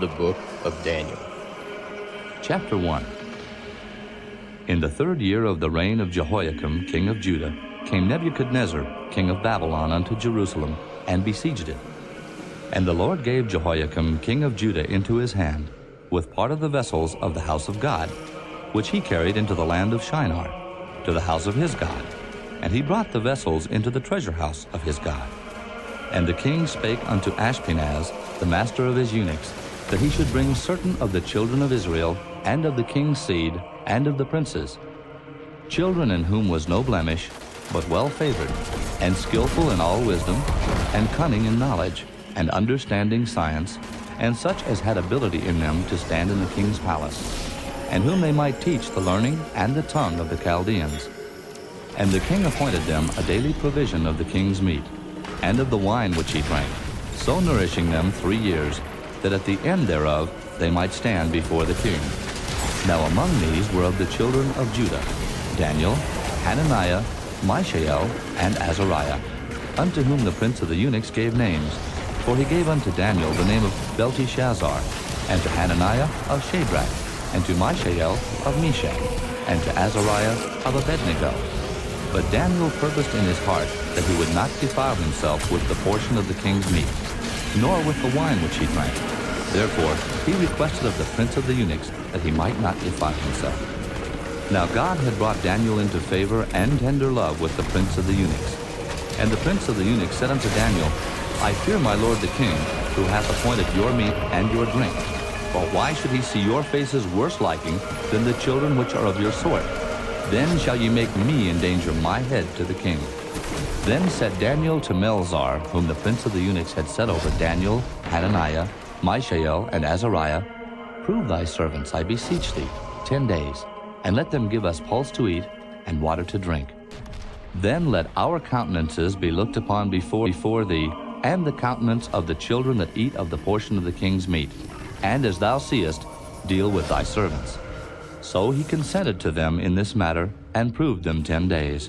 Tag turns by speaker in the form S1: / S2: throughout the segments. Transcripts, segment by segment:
S1: The Book of Daniel.
S2: Chapter 1. In the 3rd year of the reign of Jehoiakim, king of Judah, came Nebuchadnezzar, king of Babylon, unto Jerusalem, and besieged it. And the Lord gave Jehoiakim, king of Judah, into his hand, with part of the vessels of the house of God, which he carried into the land of Shinar, to the house of his God. And he brought the vessels into the treasure house of his God. And the king spake unto Ashpenaz, the master of his eunuchs, that he should bring certain of the children of Israel, and of the king's seed, and of the princes, children in whom was no blemish, but well favored, and skillful in all wisdom, and cunning in knowledge, and understanding science, and such as had ability in them to stand in the king's palace, and whom they might teach the learning and the tongue of the Chaldeans. And the king appointed them a daily provision of the king's meat, and of the wine which he drank, so nourishing them 3 years, that at the end thereof they might stand before the king. Now among these were of the children of Judah, Daniel, Hananiah, Mishael, and Azariah, unto whom the prince of the eunuchs gave names. For he gave unto Daniel the name of Belteshazzar, and to Hananiah of Shadrach, and to Mishael of Meshach, and to Azariah of Abednego. But Daniel purposed in his heart that he would not defile himself with the portion of the king's meat, nor with the wine which he drank. Therefore he requested of the prince of the eunuchs that he might not defile himself. Now God had brought Daniel into favor and tender love with the prince of the eunuchs. And the prince of the eunuchs said unto Daniel, I fear my lord the king, who hath appointed your meat and your drink. For why should he see your faces worse liking than the children which are of your sort? Then shall ye make me endanger my head to the king. Then said Daniel to Melzar, whom the prince of the eunuchs had set over Daniel, Hananiah, Mishael, and Azariah, Prove thy servants, I beseech thee, 10 days, and let them give us pulse to eat and water to drink. Then let our countenances be looked upon before thee, and the countenance of the children that eat of the portion of the king's meat, and as thou seest, deal with thy servants. So he consented to them in this matter, and proved them 10 days.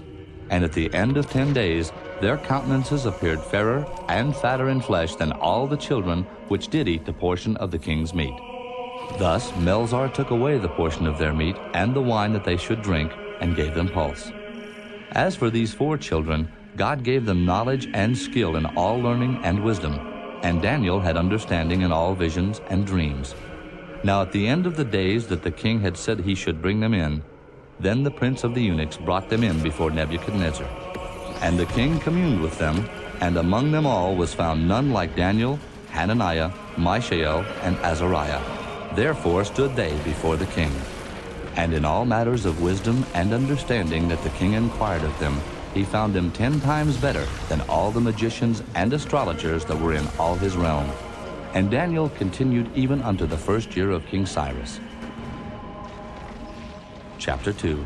S2: And at the end of 10 days their countenances appeared fairer and fatter in flesh than all the children which did eat the portion of the king's meat. Thus Melzar took away the portion of their meat and the wine that they should drink, and gave them pulse. As for these 4 children, God gave them knowledge and skill in all learning and wisdom, and Daniel had understanding in all visions and dreams. Now at the end of the days that the king had said he should bring them in, then the prince of the eunuchs brought them in before Nebuchadnezzar. And the king communed with them, and among them all was found none like Daniel, Hananiah, Mishael, and Azariah. Therefore stood they before the king. And in all matters of wisdom and understanding that the king inquired of them, he found them 10 times better than all the magicians and astrologers that were in all his realm. And Daniel continued even unto the 1st year of King Cyrus. Chapter 2.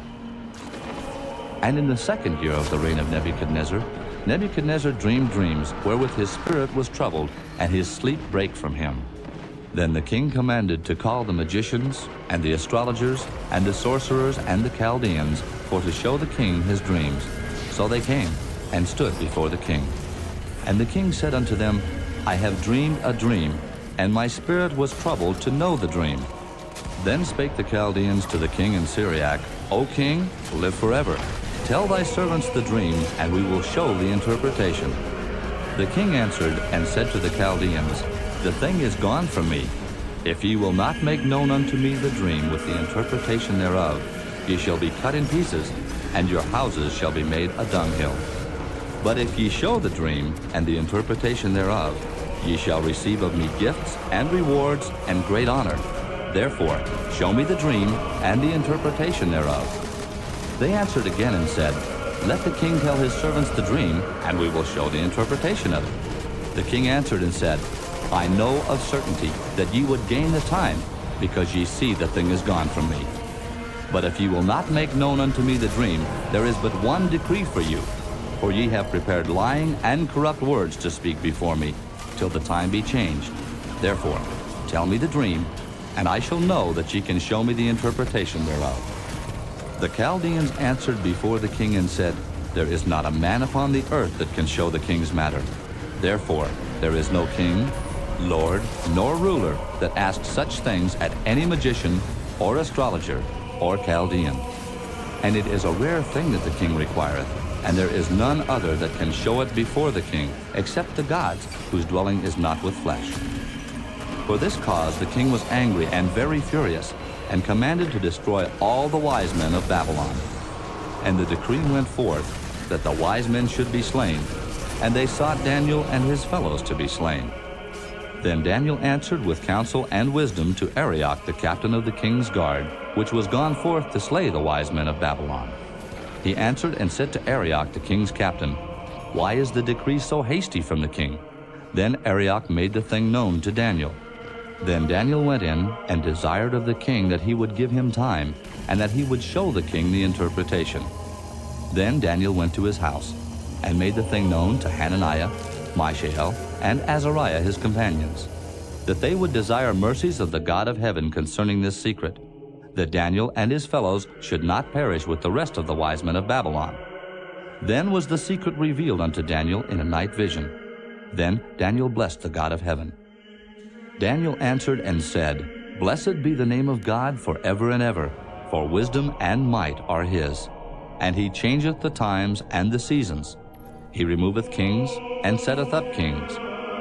S2: And in the 2nd year of the reign of Nebuchadnezzar, Nebuchadnezzar dreamed dreams, wherewith his spirit was troubled, and his sleep brake from him. Then the king commanded to call the magicians, and the astrologers, and the sorcerers, and the Chaldeans, for to show the king his dreams. So they came, and stood before the king. And the king said unto them, I have dreamed a dream, and my spirit was troubled to know the dream. Then spake the Chaldeans to the king in Syriac, O king, live forever. Tell thy servants the dream, and we will show the interpretation. The king answered and said to the Chaldeans, The thing is gone from me. If ye will not make known unto me the dream with the interpretation thereof, ye shall be cut in pieces, and your houses shall be made a dunghill. But if ye show the dream and the interpretation thereof, ye shall receive of me gifts and rewards and great honor. Therefore show me the dream and the interpretation thereof. They answered again and said, Let the king tell his servants the dream, and we will show the interpretation of it. The king answered and said, I know of certainty that ye would gain the time, because ye see the thing is gone from me. But if ye will not make known unto me the dream, there is but one decree for you. For ye have prepared lying and corrupt words to speak before me, till the time be changed. Therefore tell me the dream, and I shall know that ye can show me the interpretation thereof. The Chaldeans answered before the king and said, There is not a man upon the earth that can show the king's matter. Therefore there is no king, lord, nor ruler that asked such things at any magician or astrologer or Chaldean. And it is a rare thing that the king requireth, and there is none other that can show it before the king, except the gods, whose dwelling is not with flesh. For this cause the king was angry and very furious, and commanded to destroy all the wise men of Babylon. And the decree went forth that the wise men should be slain, and they sought Daniel and his fellows to be slain. Then Daniel answered with counsel and wisdom to Arioch, the captain of the king's guard, which was gone forth to slay the wise men of Babylon. He answered and said to Arioch, the king's captain, Why is the decree so hasty from the king? Then Arioch made the thing known to Daniel. Then Daniel went in and desired of the king that he would give him time, and that he would show the king the interpretation. Then Daniel went to his house, and made the thing known to Hananiah, Mishael, and Azariah his companions, that they would desire mercies of the God of heaven concerning this secret, that Daniel and his fellows should not perish with the rest of the wise men of Babylon. Then was the secret revealed unto Daniel in a night vision. Then Daniel blessed the God of heaven. Daniel answered and said, Blessed be the name of God forever and ever, for wisdom and might are his. And he changeth the times and the seasons. He removeth kings, and setteth up kings.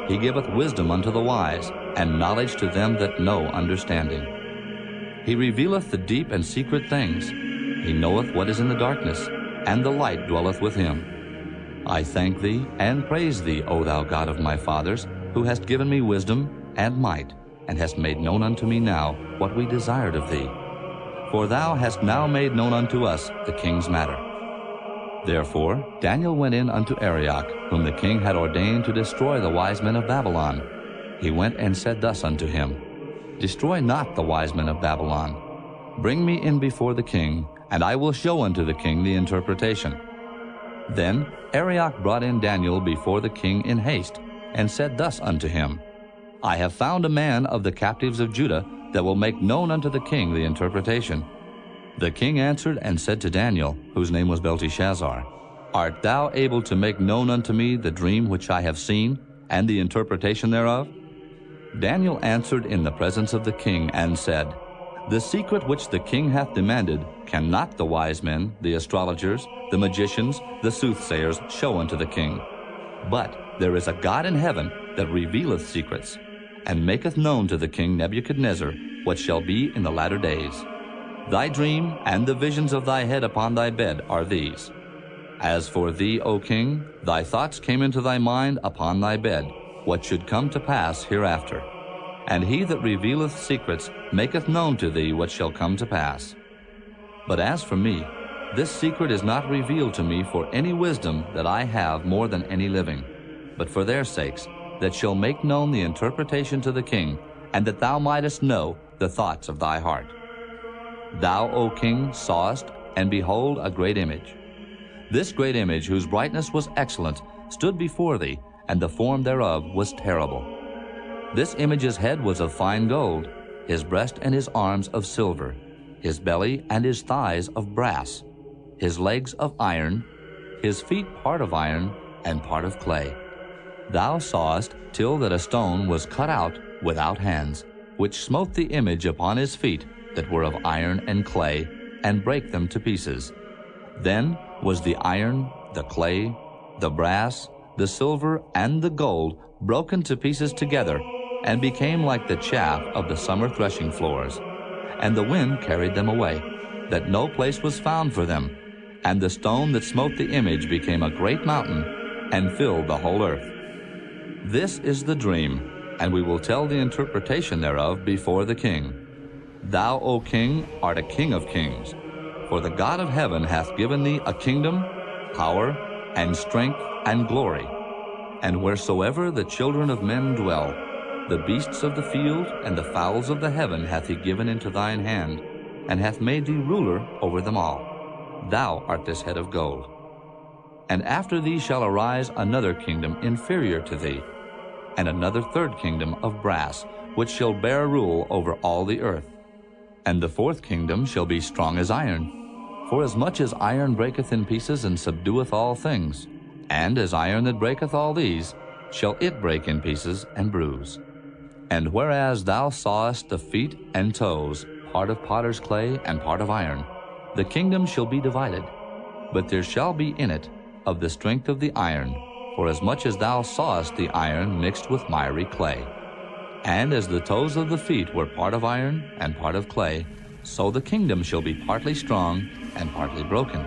S2: He giveth wisdom unto the wise, and knowledge to them that know understanding. He revealeth the deep and secret things. He knoweth what is in the darkness, and the light dwelleth with him. I thank thee, and praise thee, O thou God of my fathers, who hast given me wisdom and might, and hast made known unto me now what we desired of thee. For thou hast now made known unto us the king's matter. Therefore Daniel went in unto Arioch, whom the king had ordained to destroy the wise men of Babylon. He went and said thus unto him, Destroy not the wise men of Babylon. Bring me in before the king, and I will show unto the king the interpretation. Then Arioch brought in Daniel before the king in haste, and said thus unto him, I have found a man of the captives of Judah that will make known unto the king the interpretation. The king answered and said to Daniel, whose name was Belteshazzar, Art thou able to make known unto me the dream which I have seen, and the interpretation thereof? Daniel answered in the presence of the king, and said, The secret which the king hath demanded cannot the wise men, the astrologers, the magicians, the soothsayers show unto the king. But there is a God in heaven that revealeth secrets, and maketh known to the king Nebuchadnezzar what shall be in the latter days. Thy dream and the visions of thy head upon thy bed are these. As for thee, O king, thy thoughts came into thy mind upon thy bed, what should come to pass hereafter. And he that revealeth secrets maketh known to thee what shall come to pass. But as for me, this secret is not revealed to me for any wisdom that I have more than any living, but for their sakes, that shall make known the interpretation to the king, and that thou mightest know the thoughts of thy heart. Thou, O king, sawest, and behold, a great image. This great image, whose brightness was excellent, stood before thee, and the form thereof was terrible. This image's head was of fine gold, his breast and his arms of silver, his belly and his thighs of brass, his legs of iron, his feet part of iron and part of clay. Thou sawest till that a stone was cut out without hands, which smote the image upon his feet that were of iron and clay, and brake them to pieces. Then was the iron, the clay, the brass, the silver, and the gold broken to pieces together, and became like the chaff of the summer threshing floors. And the wind carried them away, that no place was found for them. And the stone that smote the image became a great mountain, and filled the whole earth. This is the dream, and we will tell the interpretation thereof before the king. Thou, O king, art a king of kings, for the God of heaven hath given thee a kingdom, power, and strength, and glory. And wheresoever the children of men dwell, the beasts of the field and the fowls of the heaven hath he given into thine hand, and hath made thee ruler over them all. Thou art this head of gold. And after thee shall arise another kingdom inferior to thee, and another third kingdom of brass, which shall bear rule over all the earth. And the fourth kingdom shall be strong as iron. For as much as iron breaketh in pieces and subdueth all things, and as iron that breaketh all these, shall it break in pieces and bruise. And whereas thou sawest the feet and toes, part of potter's clay and part of iron, the kingdom shall be divided. But there shall be in it of the strength of the iron, forasmuch as thou sawest the iron mixed with miry clay. And as the toes of the feet were part of iron and part of clay, so the kingdom shall be partly strong and partly broken.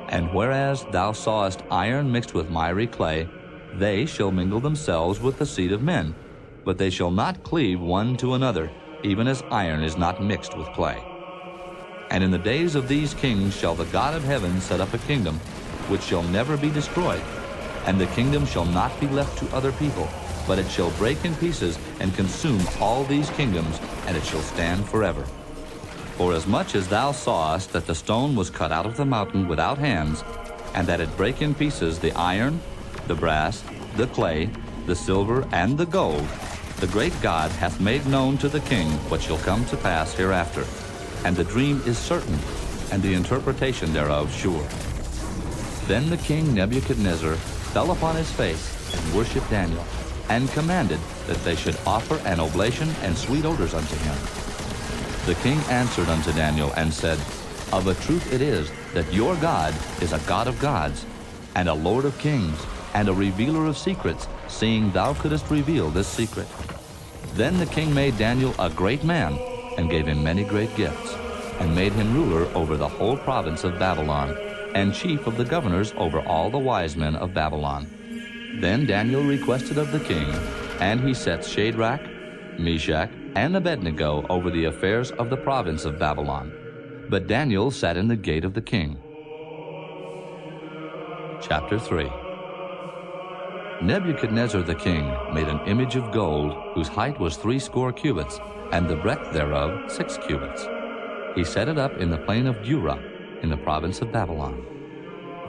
S2: And whereas thou sawest iron mixed with miry clay, they shall mingle themselves with the seed of men, but they shall not cleave one to another, even as iron is not mixed with clay. And in the days of these kings shall the God of heaven set up a kingdom, which shall never be destroyed, and the kingdom shall not be left to other people, but it shall break in pieces and consume all these kingdoms, and it shall stand forever. Forasmuch as thou sawest that the stone was cut out of the mountain without hands, and that it brake in pieces the iron, the brass, the clay, the silver, and the gold, the great God hath made known to the king what shall come to pass hereafter. And the dream is certain, and the interpretation thereof sure. Then the king Nebuchadnezzar fell upon his face and worshipped Daniel, and commanded that they should offer an oblation and sweet odors unto him. The king answered unto Daniel and said, Of a truth it is that your God is a God of gods, and a Lord of kings, and a revealer of secrets, seeing thou couldest reveal this secret. Then the king made Daniel a great man, and gave him many great gifts, and made him ruler over the whole province of Babylon, and chief of the governors over all the wise men of Babylon. Then Daniel requested of the king, and he set Shadrach, Meshach, and Abednego over the affairs of the province of Babylon. But Daniel sat in the gate of the king. Chapter 3. Nebuchadnezzar the king made an image of gold, whose height was 60 cubits, and the breadth thereof 6 cubits. He set it up in the plain of Dura, in the province of Babylon.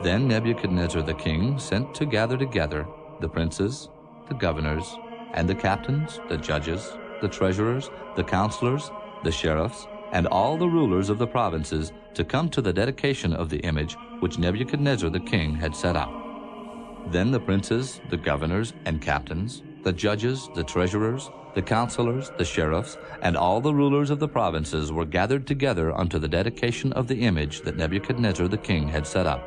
S2: Then Nebuchadnezzar the king sent to gather together the princes, the governors, and the captains, the judges, the treasurers, the counselors, the sheriffs, and all the rulers of the provinces to come to the dedication of the image which Nebuchadnezzar the king had set up. Then the princes, the governors, and captains, the judges, the treasurers, the counselors, the sheriffs, and all the rulers of the provinces were gathered together unto the dedication of the image that Nebuchadnezzar the king had set up.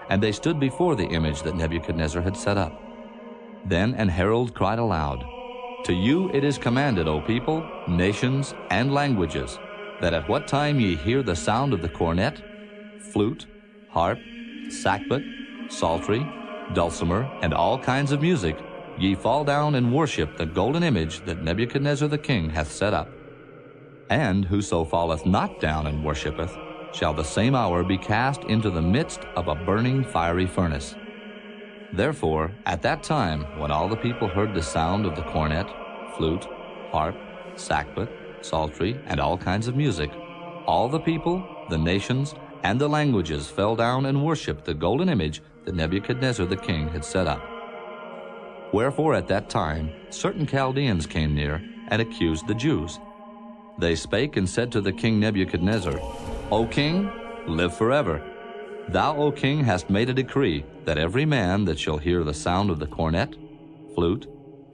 S2: And they stood before the image that Nebuchadnezzar had set up. Then an herald cried aloud, To you it is commanded, O people, nations, and languages, that at what time ye hear the sound of the cornet, flute, harp, sackbut, psaltery, dulcimer, and all kinds of music, ye fall down and worship the golden image that Nebuchadnezzar the king hath set up. And whoso falleth not down and worshipeth, shall the same hour be cast into the midst of a burning fiery furnace. Therefore, at that time, when all the people heard the sound of the cornet, flute, harp, sackbut, psaltery, and all kinds of music, all the people, the nations, and the languages fell down and worshipped the golden image that Nebuchadnezzar the king had set up. Wherefore at that time certain Chaldeans came near and accused the Jews. They spake and said to the king Nebuchadnezzar, O king, live forever. Thou, O king, hast made a decree that every man that shall hear the sound of the cornet, flute,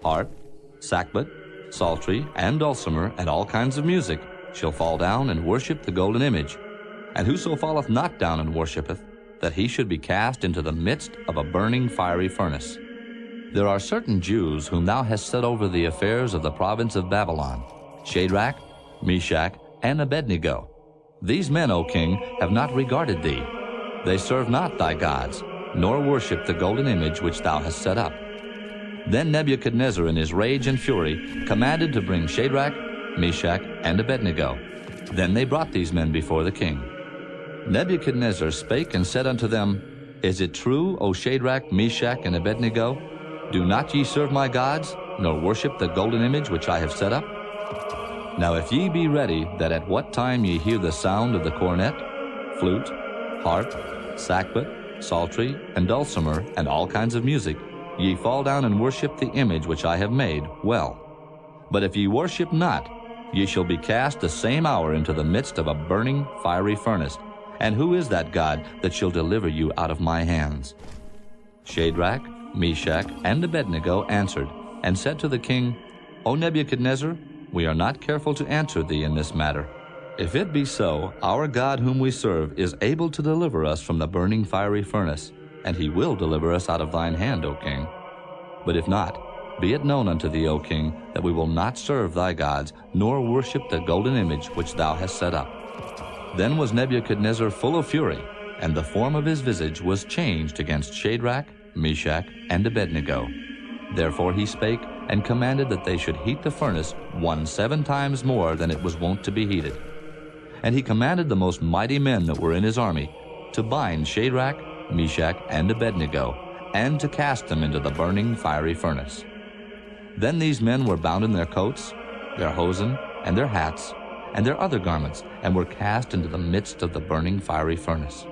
S2: harp, sackbut, psaltery, and dulcimer, and all kinds of music, shall fall down and worship the golden image. And whoso falleth not down and worshipeth, that he should be cast into the midst of a burning fiery furnace. There are certain Jews whom thou hast set over the affairs of the province of Babylon, Shadrach, Meshach, and Abednego. These men, O king, have not regarded thee. They serve not thy gods, nor worship the golden image which thou hast set up. Then Nebuchadnezzar in his rage and fury commanded to bring Shadrach, Meshach, and Abednego. Then they brought these men before the king. Nebuchadnezzar spake and said unto them, Is it true, O Shadrach, Meshach, and Abednego? Do not ye serve my gods, nor worship the golden image which I have set up? Now if ye be ready, that at what time ye hear the sound of the cornet, flute, harp, sackbut, psaltery, and dulcimer, and all kinds of music, ye fall down and worship the image which I have made, well. But if ye worship not, ye shall be cast the same hour into the midst of a burning fiery furnace. And who is that God that shall deliver you out of my hands? Shadrach, Meshach, and Abednego answered, and said to the king, O Nebuchadnezzar, we are not careful to answer thee in this matter. If it be so, our God whom we serve is able to deliver us from the burning fiery furnace, and he will deliver us out of thine hand, O king. But if not, be it known unto thee, O king, that we will not serve thy gods, nor worship the golden image which thou hast set up. Then was Nebuchadnezzar full of fury, and the form of his visage was changed against Shadrach, Meshach, and Abednego. Therefore he spake, and commanded that they should heat the furnace 7 times more than it was wont to be heated. And he commanded the most mighty men that were in his army to bind Shadrach, Meshach, and Abednego, and to cast them into the burning fiery furnace. Then these men were bound in their coats, their hosen, and their hats, and their other garments, and were cast into the midst of the burning fiery furnace.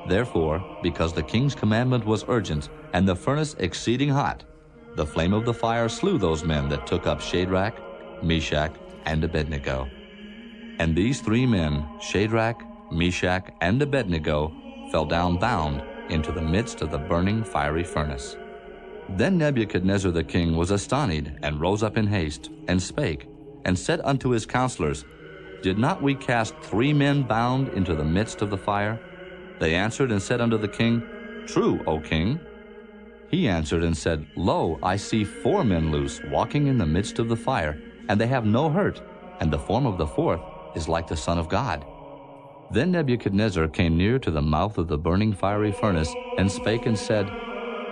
S2: Therefore, because the king's commandment was urgent, and the furnace exceeding hot, the flame of the fire slew those men that took up Shadrach, Meshach, and Abednego. And these 3 men, Shadrach, Meshach, and Abednego, fell down bound into the midst of the burning fiery furnace. Then Nebuchadnezzar the king was astonished, and rose up in haste, and spake, and said unto his counselors, Did not we cast 3 men bound into the midst of the fire? They answered and said unto the king, True, O king. He answered and said, Lo, I see 4 men loose, walking in the midst of the fire, and they have no hurt, and the form of the 4th is like the Son of God. Then Nebuchadnezzar came near to the mouth of the burning fiery furnace, and spake and said,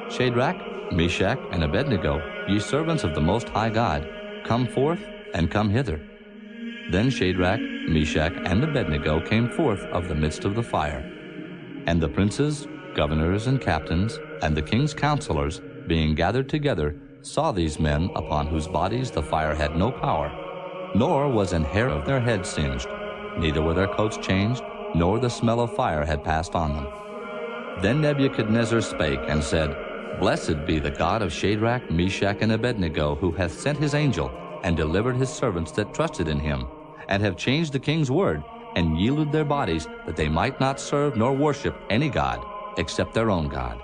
S2: Shadrach, Meshach, and Abednego, ye servants of the Most High God, come forth, and come hither. Then Shadrach, Meshach, and Abednego came forth of the midst of the fire. And the princes, governors, and captains, and the king's counselors, being gathered together, saw these men upon whose bodies the fire had no power, nor was an hair of their head singed, neither were their coats changed, nor the smell of fire had passed on them. Then Nebuchadnezzar spake and said, Blessed be the God of Shadrach, Meshach, and Abednego, who hath sent his angel, and delivered his servants that trusted in him, and have changed the king's word, and yielded their bodies, that they might not serve nor worship any god, except their own God.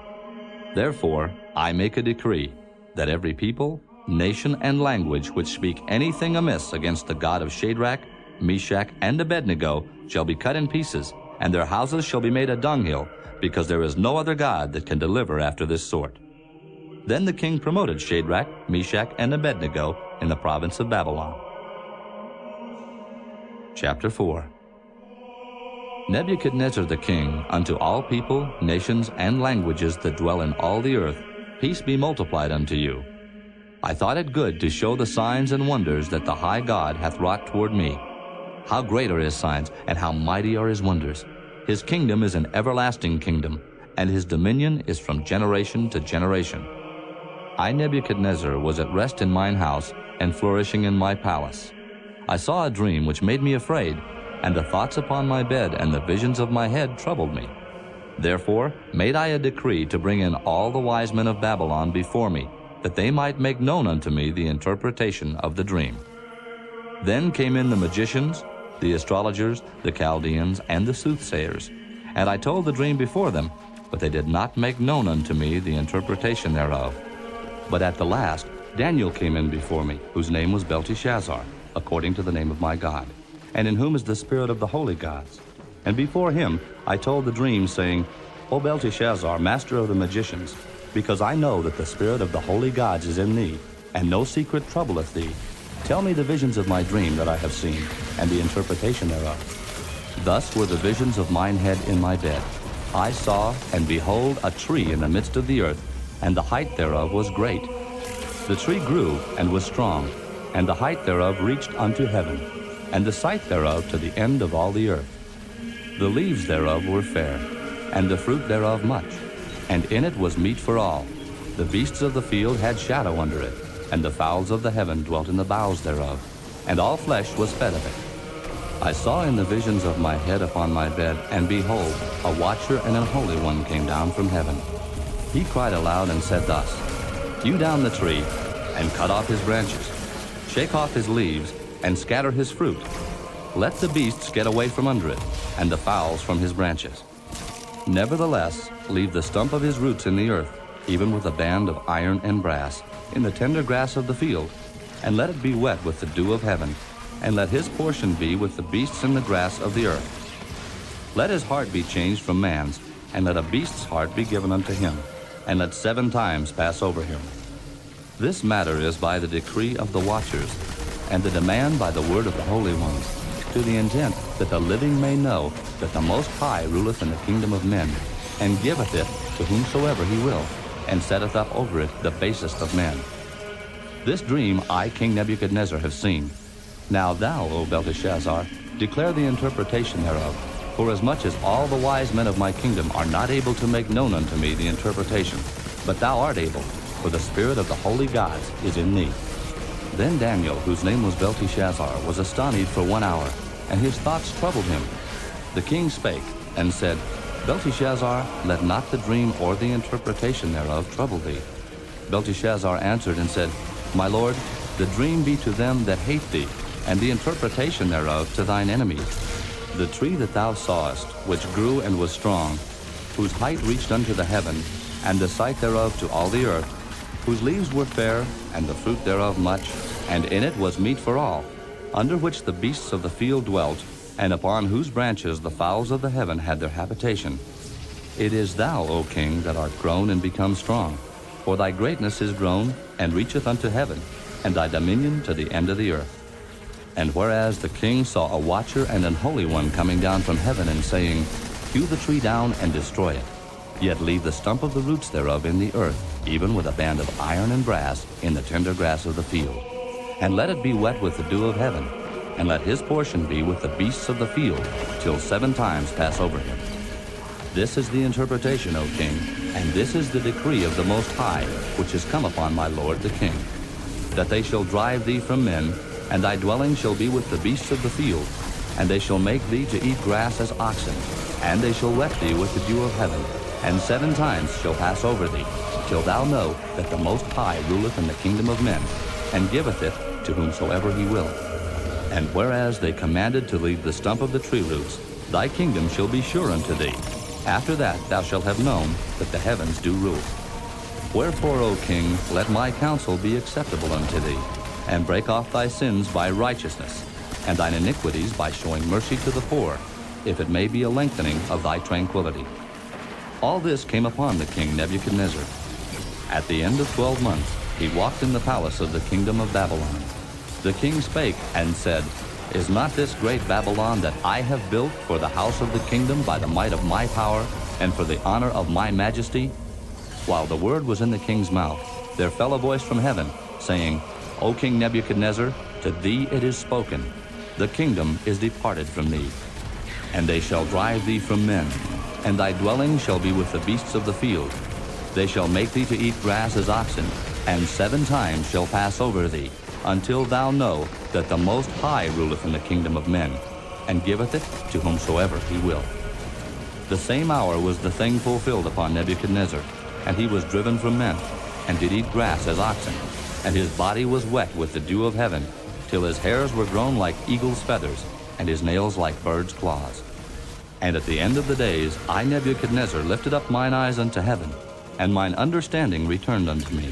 S2: Therefore I make a decree, that every people, nation, and language which speak anything amiss against the God of Shadrach, Meshach, and Abednego shall be cut in pieces, and their houses shall be made a dunghill, because there is no other God that can deliver after this sort. Then the king promoted Shadrach, Meshach, and Abednego in the province of Babylon. Chapter 4. Nebuchadnezzar the king, unto all people, nations, and languages that dwell in all the earth, peace be multiplied unto you. I thought it good to show the signs and wonders that the high God hath wrought toward me. How great are his signs, and how mighty are his wonders! His kingdom is an everlasting kingdom, and his dominion is from generation to generation. I, Nebuchadnezzar, was at rest in mine house, and flourishing in my palace. I saw a dream which made me afraid, and the thoughts upon my bed and the visions of my head troubled me. Therefore made I a decree to bring in all the wise men of Babylon before me, that they might make known unto me the interpretation of the dream. Then came in the magicians, the astrologers, the Chaldeans, and the soothsayers, and I told the dream before them, but they did not make known unto me the interpretation thereof. But at the last Daniel came in before me, whose name was Belteshazzar, according to the name of my God, and in whom is the spirit of the holy gods. And before him I told the dream, saying, O Belteshazzar, master of the magicians, because I know that the spirit of the holy gods is in thee, and no secret troubleth thee, tell me the visions of my dream that I have seen, and the interpretation thereof. Thus were the visions of mine head in my bed. I saw, and behold, a tree in the midst of the earth, and the height thereof was great. The tree grew and was strong, and the height thereof reached unto heaven, and the sight thereof to the end of all the earth. The leaves thereof were fair, and the fruit thereof much, and in it was meat for all. The beasts of the field had shadow under it, and the fowls of the heaven dwelt in the boughs thereof, and all flesh was fed of it. I saw in the visions of my head upon my bed, and behold, a watcher and an holy one came down from heaven. He cried aloud and said thus, Hew down the tree, and cut off his branches, shake off his leaves, and scatter his fruit. Let the beasts get away from under it, and the fowls from his branches. Nevertheless, leave the stump of his roots in the earth, even with a band of iron and brass, in the tender grass of the field, and let it be wet with the dew of heaven, and let his portion be with the beasts in the grass of the earth. Let his heart be changed from man's, and let a beast's heart be given unto him, and let 7 times pass over him. This matter is by the decree of the watchers, and the demand by the word of the holy ones, to the intent that the living may know that the Most High ruleth in the kingdom of men, and giveth it to whomsoever he will, and setteth up over it the basest of men. This dream I, King Nebuchadnezzar, have seen. Now thou, O Belteshazzar, declare the interpretation thereof, forasmuch as all the wise men of my kingdom are not able to make known unto me the interpretation. But thou art able, for the spirit of the holy gods is in thee. Then Daniel, whose name was Belteshazzar, was astonished for 1 hour, and his thoughts troubled him. The king spake, and said, Belteshazzar, let not the dream or the interpretation thereof trouble thee. Belteshazzar answered and said, My lord, the dream be to them that hate thee, and the interpretation thereof to thine enemies. The tree that thou sawest, which grew and was strong, whose height reached unto the heaven, and the sight thereof to all the earth, whose leaves were fair, and the fruit thereof much, and in it was meat for all, under which the beasts of the field dwelt, and upon whose branches the fowls of the heaven had their habitation. It is thou, O king, that art grown and become strong, for thy greatness is grown, and reacheth unto heaven, and thy dominion to the end of the earth. And whereas the king saw a watcher and an holy one coming down from heaven, and saying, Hew the tree down and destroy it, yet leave the stump of the roots thereof in the earth, even with a band of iron and brass in the tender grass of the field. And let it be wet with the dew of heaven, and let his portion be with the beasts of the field, till 7 times pass over him. This is the interpretation, O king, and this is the decree of the Most High, which is come upon my lord the king, that they shall drive thee from men, and thy dwelling shall be with the beasts of the field, and they shall make thee to eat grass as oxen, and they shall wet thee with the dew of heaven, and 7 times shall pass over thee, till thou know that the Most High ruleth in the kingdom of men, and giveth it to whomsoever he will. And whereas they commanded to leave the stump of the tree roots, thy kingdom shall be sure unto thee. After that thou shalt have known that the heavens do rule. Wherefore, O king, let my counsel be acceptable unto thee, and break off thy sins by righteousness, and thine iniquities by showing mercy to the poor, if it may be a lengthening of thy tranquility. All this came upon the king Nebuchadnezzar. At the end of 12 months, he walked in the palace of the kingdom of Babylon. The king spake and said, Is not this great Babylon that I have built for the house of the kingdom by the might of my power, and for the honor of my majesty? While the word was in the king's mouth, there fell a voice from heaven, saying, O King Nebuchadnezzar, to thee it is spoken, the kingdom is departed from thee. And they shall drive thee from men, and thy dwelling shall be with the beasts of the field. They shall make thee to eat grass as oxen, and 7 times shall pass over thee, until thou know that the Most High ruleth in the kingdom of men, and giveth it to whomsoever he will. The same hour was the thing fulfilled upon Nebuchadnezzar, and he was driven from men, and did eat grass as oxen, and his body was wet with the dew of heaven, till his hairs were grown like eagle's feathers, and his nails like birds' claws. And at the end of the days I, Nebuchadnezzar, lifted up mine eyes unto heaven, and mine understanding returned unto me.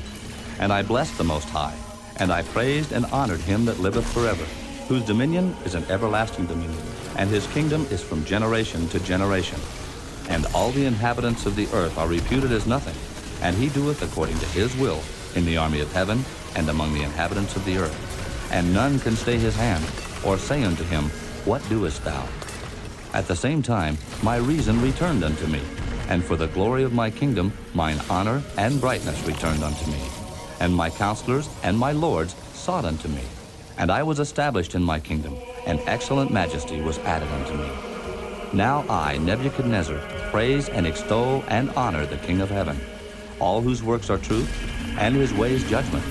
S2: And I blessed the Most High, and I praised and honored him that liveth forever, whose dominion is an everlasting dominion, and his kingdom is from generation to generation. And all the inhabitants of the earth are reputed as nothing, and he doeth according to his will in the army of heaven and among the inhabitants of the earth. And none can stay his hand, or say unto him, What doest thou? At the same time my reason returned unto me, and for the glory of my kingdom mine honor and brightness returned unto me. And my counselors and my lords sought unto me, and I was established in my kingdom, and excellent majesty was added unto me. Now I, Nebuchadnezzar, praise and extol and honor the King of heaven, all whose works are truth, and his ways judgment,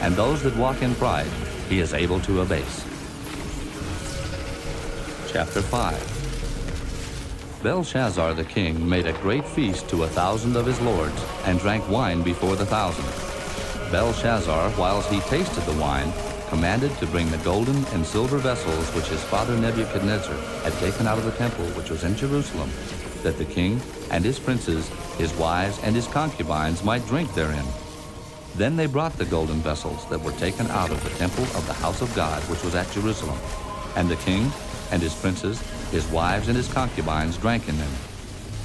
S2: and those that walk in pride he is able to abase. Chapter 5. Belshazzar the king made a great feast to 1,000 of his lords, and drank wine before the 1,000. Belshazzar, whilst he tasted the wine, commanded to bring the golden and silver vessels which his father Nebuchadnezzar had taken out of the temple which was in Jerusalem, that the king and his princes, his wives, and his concubines might drink therein. Then they brought the golden vessels that were taken out of the temple of the house of God, which was at Jerusalem. And the king and his princes, his wives and his concubines drank in them.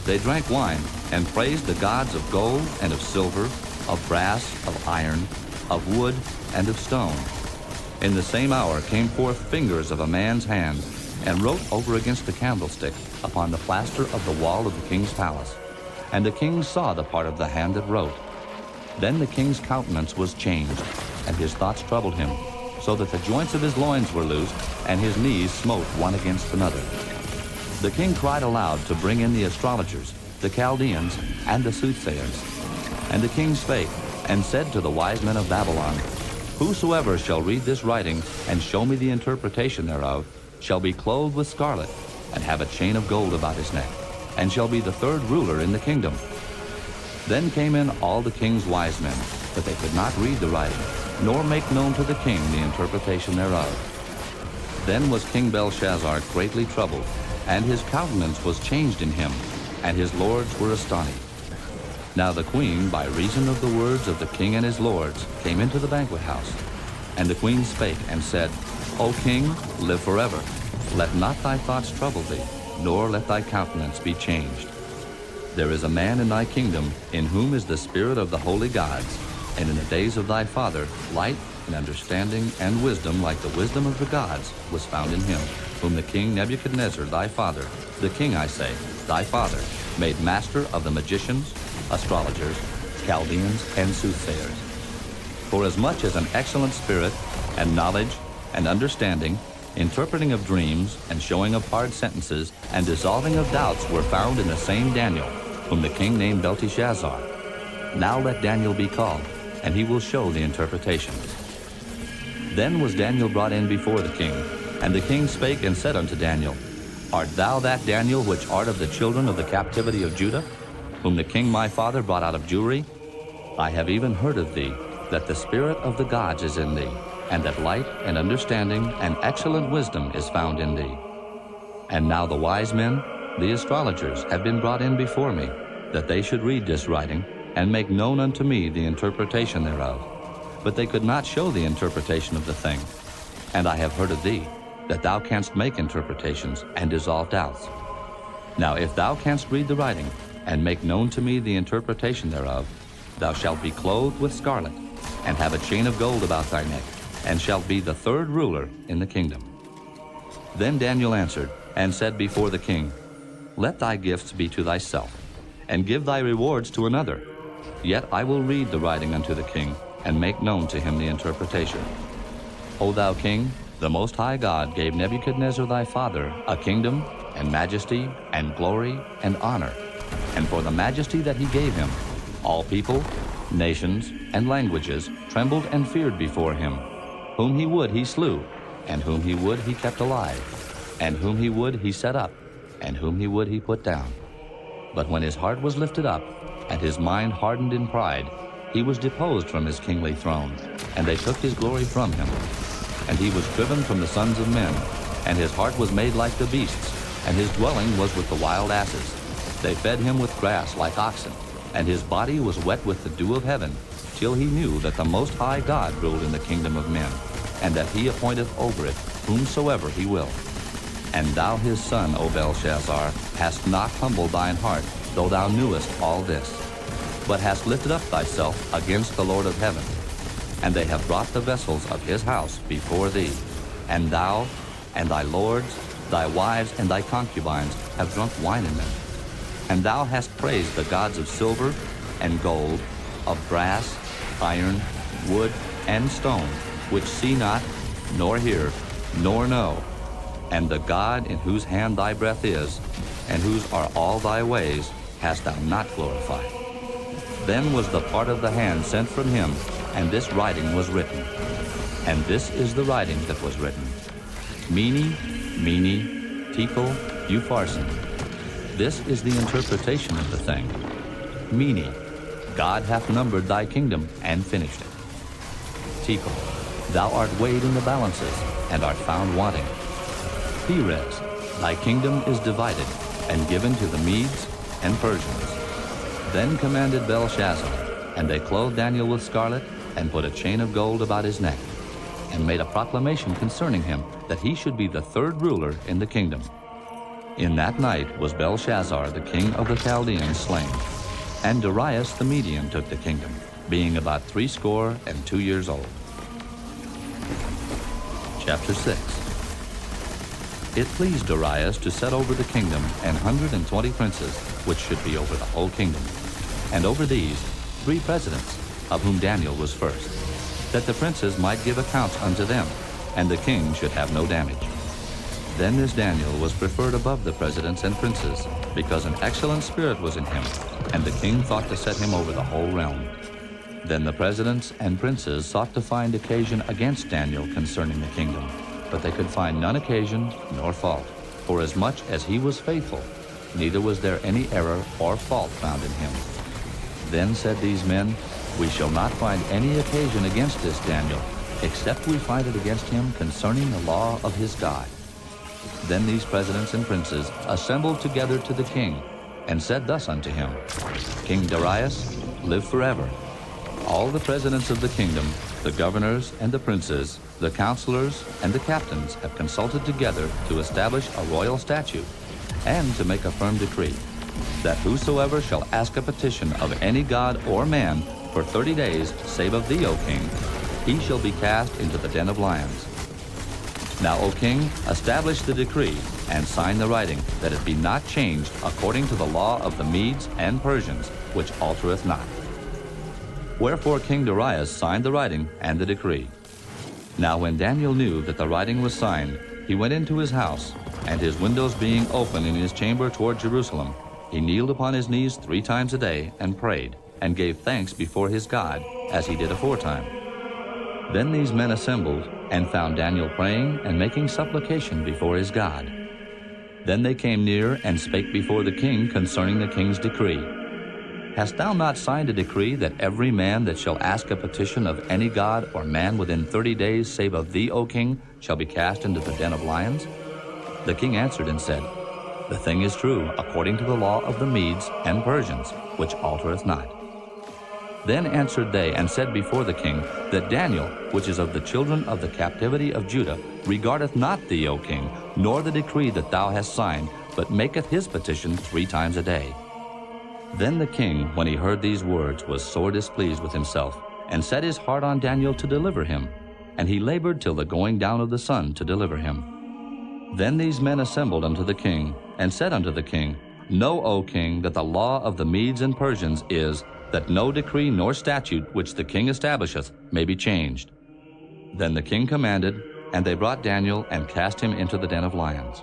S2: They drank wine and praised the gods of gold and of silver, of brass, of iron, of wood, and of stone. In the same hour came forth fingers of a man's hand, and wrote over against the candlestick upon the plaster of the wall of the king's palace. And the king saw the part of the hand that wrote. Then the king's countenance was changed, and his thoughts troubled him, so that the joints of his loins were loosed, and his knees smote one against another. The king cried aloud to bring in the astrologers, the Chaldeans, and the soothsayers. And the king spake, and said to the wise men of Babylon, Whosoever shall read this writing, and show me the interpretation thereof, shall be clothed with scarlet, and have a chain of gold about his neck, and shall be the third ruler in the kingdom. Then came in all the king's wise men, but they could not read the writing, nor make known to the king the interpretation thereof. Then was King Belshazzar greatly troubled, and his countenance was changed in him, and his lords were astonished. Now the queen, by reason of the words of the king and his lords, came into the banquet house. And the queen spake and said, O king, live forever. Let not thy thoughts trouble thee, nor let thy countenance be changed. There is a man in thy kingdom, in whom is the spirit of the holy gods, and in the days of thy father, light and understanding and wisdom like the wisdom of the gods was found in him, whom the king Nebuchadnezzar thy father, the king I say, thy father, made master of the magicians, astrologers, Chaldeans, and soothsayers. For as much as an excellent spirit, and knowledge, and understanding, interpreting of dreams, and showing of hard sentences, and dissolving of doubts were found in the same Daniel, whom the king named Belteshazzar. Now let Daniel be called, and he will show the interpretation. Then was Daniel brought in before the king, and the king spake and said unto Daniel, Art thou that Daniel which art of the children of the captivity of Judah, whom the king my father brought out of Jewry? I have even heard of thee, that the spirit of the gods is in thee, and that light and understanding and excellent wisdom is found in thee. And now the wise men, the astrologers, have been brought in before me, that they should read this writing, and make known unto me the interpretation thereof. But they could not show the interpretation of the thing. And I have heard of thee, that thou canst make interpretations and dissolve doubts. Now if thou canst read the writing, and make known to me the interpretation thereof, thou shalt be clothed with scarlet, and have a chain of gold about thy neck, and shalt be the third ruler in the kingdom. Then Daniel answered, and said before the king, Let thy gifts be to thyself, and give thy rewards to another. Yet I will read the writing unto the king, and make known to him the interpretation. O thou king, the Most High God gave Nebuchadnezzar thy father a kingdom, and majesty, and glory, and honor. And for the majesty that he gave him, all people, nations, and languages trembled and feared before him. Whom he would he slew, and whom he would he kept alive, and whom he would he set up, and whom he would he put down. But when his heart was lifted up, and his mind hardened in pride, he was deposed from his kingly throne, and they took his glory from him. And he was driven from the sons of men, and his heart was made like the beasts, and his dwelling was with the wild asses. They fed him with grass like oxen, and his body was wet with the dew of heaven, till he knew that the Most High God ruled in the kingdom of men, and that he appointeth over it whomsoever he will. And thou his son, O Belshazzar, hast not humbled thine heart, though thou knewest all this, but hast lifted up thyself against the Lord of heaven. And they have brought the vessels of his house before thee, and thou, and thy lords, thy wives, and thy concubines have drunk wine in them. And thou hast praised the gods of silver and gold, of brass, iron, wood, and stone, which see not, nor hear, nor know. And the God in whose hand thy breath is, and whose are all thy ways, hast thou not glorified. Then was the part of the hand sent from him, and this writing was written. And this is the writing that was written. Mene, Mene, Tekel, Upharsin. This is the interpretation of the thing. Mene, God hath numbered thy kingdom and finished it. Tekel, thou art weighed in the balances, and art found wanting. Peres, thy kingdom is divided, and given to the Medes and Persians. Then commanded Belshazzar, and they clothed Daniel with scarlet, and put a chain of gold about his neck, and made a proclamation concerning him, that he should be the third ruler in the kingdom. In that night was Belshazzar, the king of the Chaldeans, slain, and Darius the Median took the kingdom, being about 62 years old. Chapter 6. It pleased Darius to set over the kingdom 120 princes, which should be over the whole kingdom, and over these 3 presidents, of whom Daniel was first, that the princes might give accounts unto them, and the king should have no damage. Then this Daniel was preferred above the presidents and princes, because an excellent spirit was in him, and the king thought to set him over the whole realm. Then the presidents and princes sought to find occasion against Daniel concerning the kingdom, but they could find none occasion nor fault, forasmuch as he was faithful, neither was there any error or fault found in him. Then said these men, We shall not find any occasion against this Daniel, except we find it against him concerning the law of his God. Then these presidents and princes assembled together to the king, and said thus unto him, King Darius, live forever. All the presidents of the kingdom, the governors and the princes, the counselors and the captains have consulted together to establish a royal statute, and to make a firm decree, that whosoever shall ask a petition of any god or man for 30 days, save of thee, O king, he shall be cast into the den of lions. Now, O king, establish the decree, and sign the writing, that it be not changed according to the law of the Medes and Persians, which altereth not. Wherefore King Darius signed the writing and the decree. Now when Daniel knew that the writing was signed, he went into his house, and his windows being open in his chamber toward Jerusalem, he kneeled upon his knees 3 times a day, and prayed, and gave thanks before his God, as he did aforetime. Then these men assembled, and found Daniel praying and making supplication before his God. Then they came near and spake before the king concerning the king's decree. Hast thou not signed a decree that every man that shall ask a petition of any god or man within 30 days, save of thee, O king, shall be cast into the den of lions? The king answered and said, The thing is true, according to the law of the Medes and Persians, which altereth not. Then answered they and said before the king, that Daniel, which is of the children of the captivity of Judah, regardeth not thee, O king, nor the decree that thou hast signed, but maketh his petition 3 times a day. Then the king, when he heard these words, was sore displeased with himself, and set his heart on Daniel to deliver him, and he labored till the going down of the sun to deliver him. Then these men assembled unto the king, and said unto the king, Know, O king, that the law of the Medes and Persians is, that no decree nor statute which the king establisheth may be changed. Then the king commanded, and they brought Daniel and cast him into the den of lions.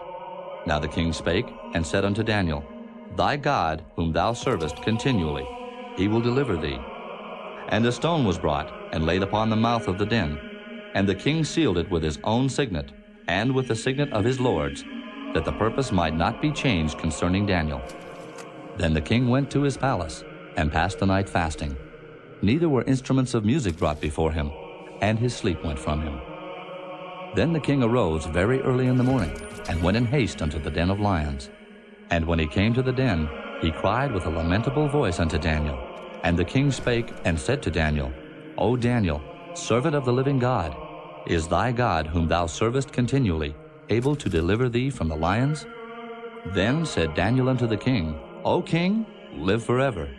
S2: Now the king spake and said unto Daniel, Thy God, whom thou servest continually, he will deliver thee. And a stone was brought and laid upon the mouth of the den, and the king sealed it with his own signet, and with the signet of his lords, that the purpose might not be changed concerning Daniel. Then the king went to his palace, and passed the night fasting. Neither were instruments of music brought before him, and his sleep went from him. Then the king arose very early in the morning, and went in haste unto the den of lions. And when he came to the den, he cried with a lamentable voice unto Daniel. And the king spake and said to Daniel, O Daniel, servant of the living God, is thy God, whom thou servest continually, able to deliver thee from the lions? Then said Daniel unto the king, O king, live forever.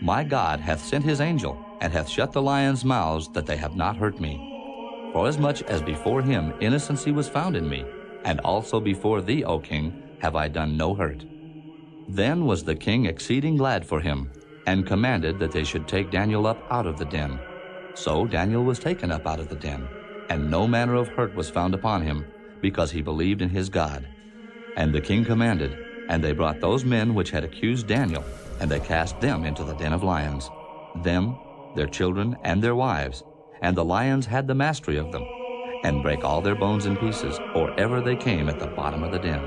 S2: My God hath sent his angel, and hath shut the lions' mouths, that they have not hurt me. Forasmuch as before him innocency was found in me, and also before thee, O king, have I done no hurt. Then was the king exceeding glad for him, and commanded that they should take Daniel up out of the den. So Daniel was taken up out of the den, and no manner of hurt was found upon him, because he believed in his God. And the king commanded, and they brought those men which had accused Daniel, and they cast them into the den of lions, them, their children, and their wives, and the lions had the mastery of them, and brake all their bones in pieces, or ever they came at the bottom of the den.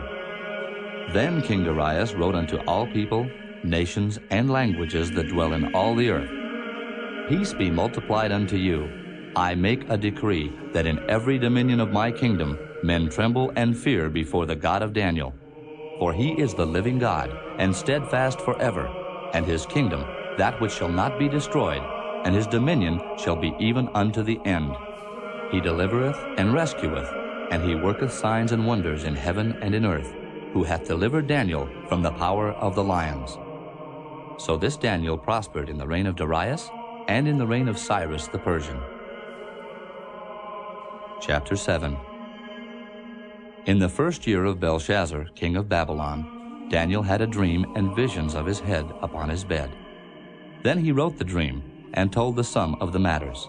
S2: Then King Darius wrote unto all people, nations, and languages that dwell in all the earth, Peace be multiplied unto you. I make a decree that in every dominion of my kingdom men tremble and fear before the God of Daniel. For he is the living God, and steadfast forever, and his kingdom, that which shall not be destroyed, and his dominion shall be even unto the end. He delivereth and rescueth, and he worketh signs and wonders in heaven and in earth, who hath delivered Daniel from the power of the lions. So this Daniel prospered in the reign of Darius and in the reign of Cyrus the Persian. Chapter 7. In the first year of Belshazzar, king of Babylon, Daniel had a dream and visions of his head upon his bed. Then he wrote the dream, and told the sum of the matters.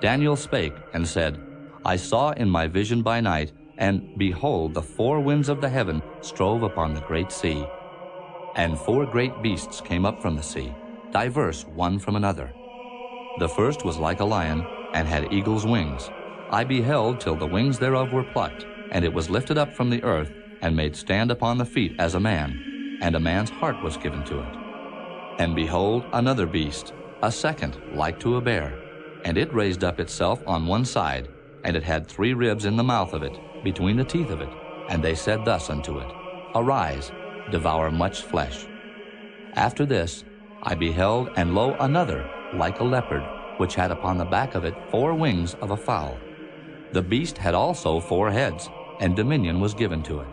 S2: Daniel spake and said, I saw in my vision by night, and behold, the four winds of the heaven strove upon the great sea. And four great beasts came up from the sea, diverse one from another. The first was like a lion, and had eagle's wings. I beheld till the wings thereof were plucked, and it was lifted up from the earth, and made stand upon the feet as a man, and a man's heart was given to it. And behold, another beast, a second, like to a bear, and it raised up itself on one side, and it had 3 ribs in the mouth of it, between the teeth of it. And they said thus unto it, Arise, devour much flesh. After this I beheld, and lo, another, like a leopard, which had upon the back of it 4 wings of a fowl. The beast had also 4 heads, and dominion was given to it.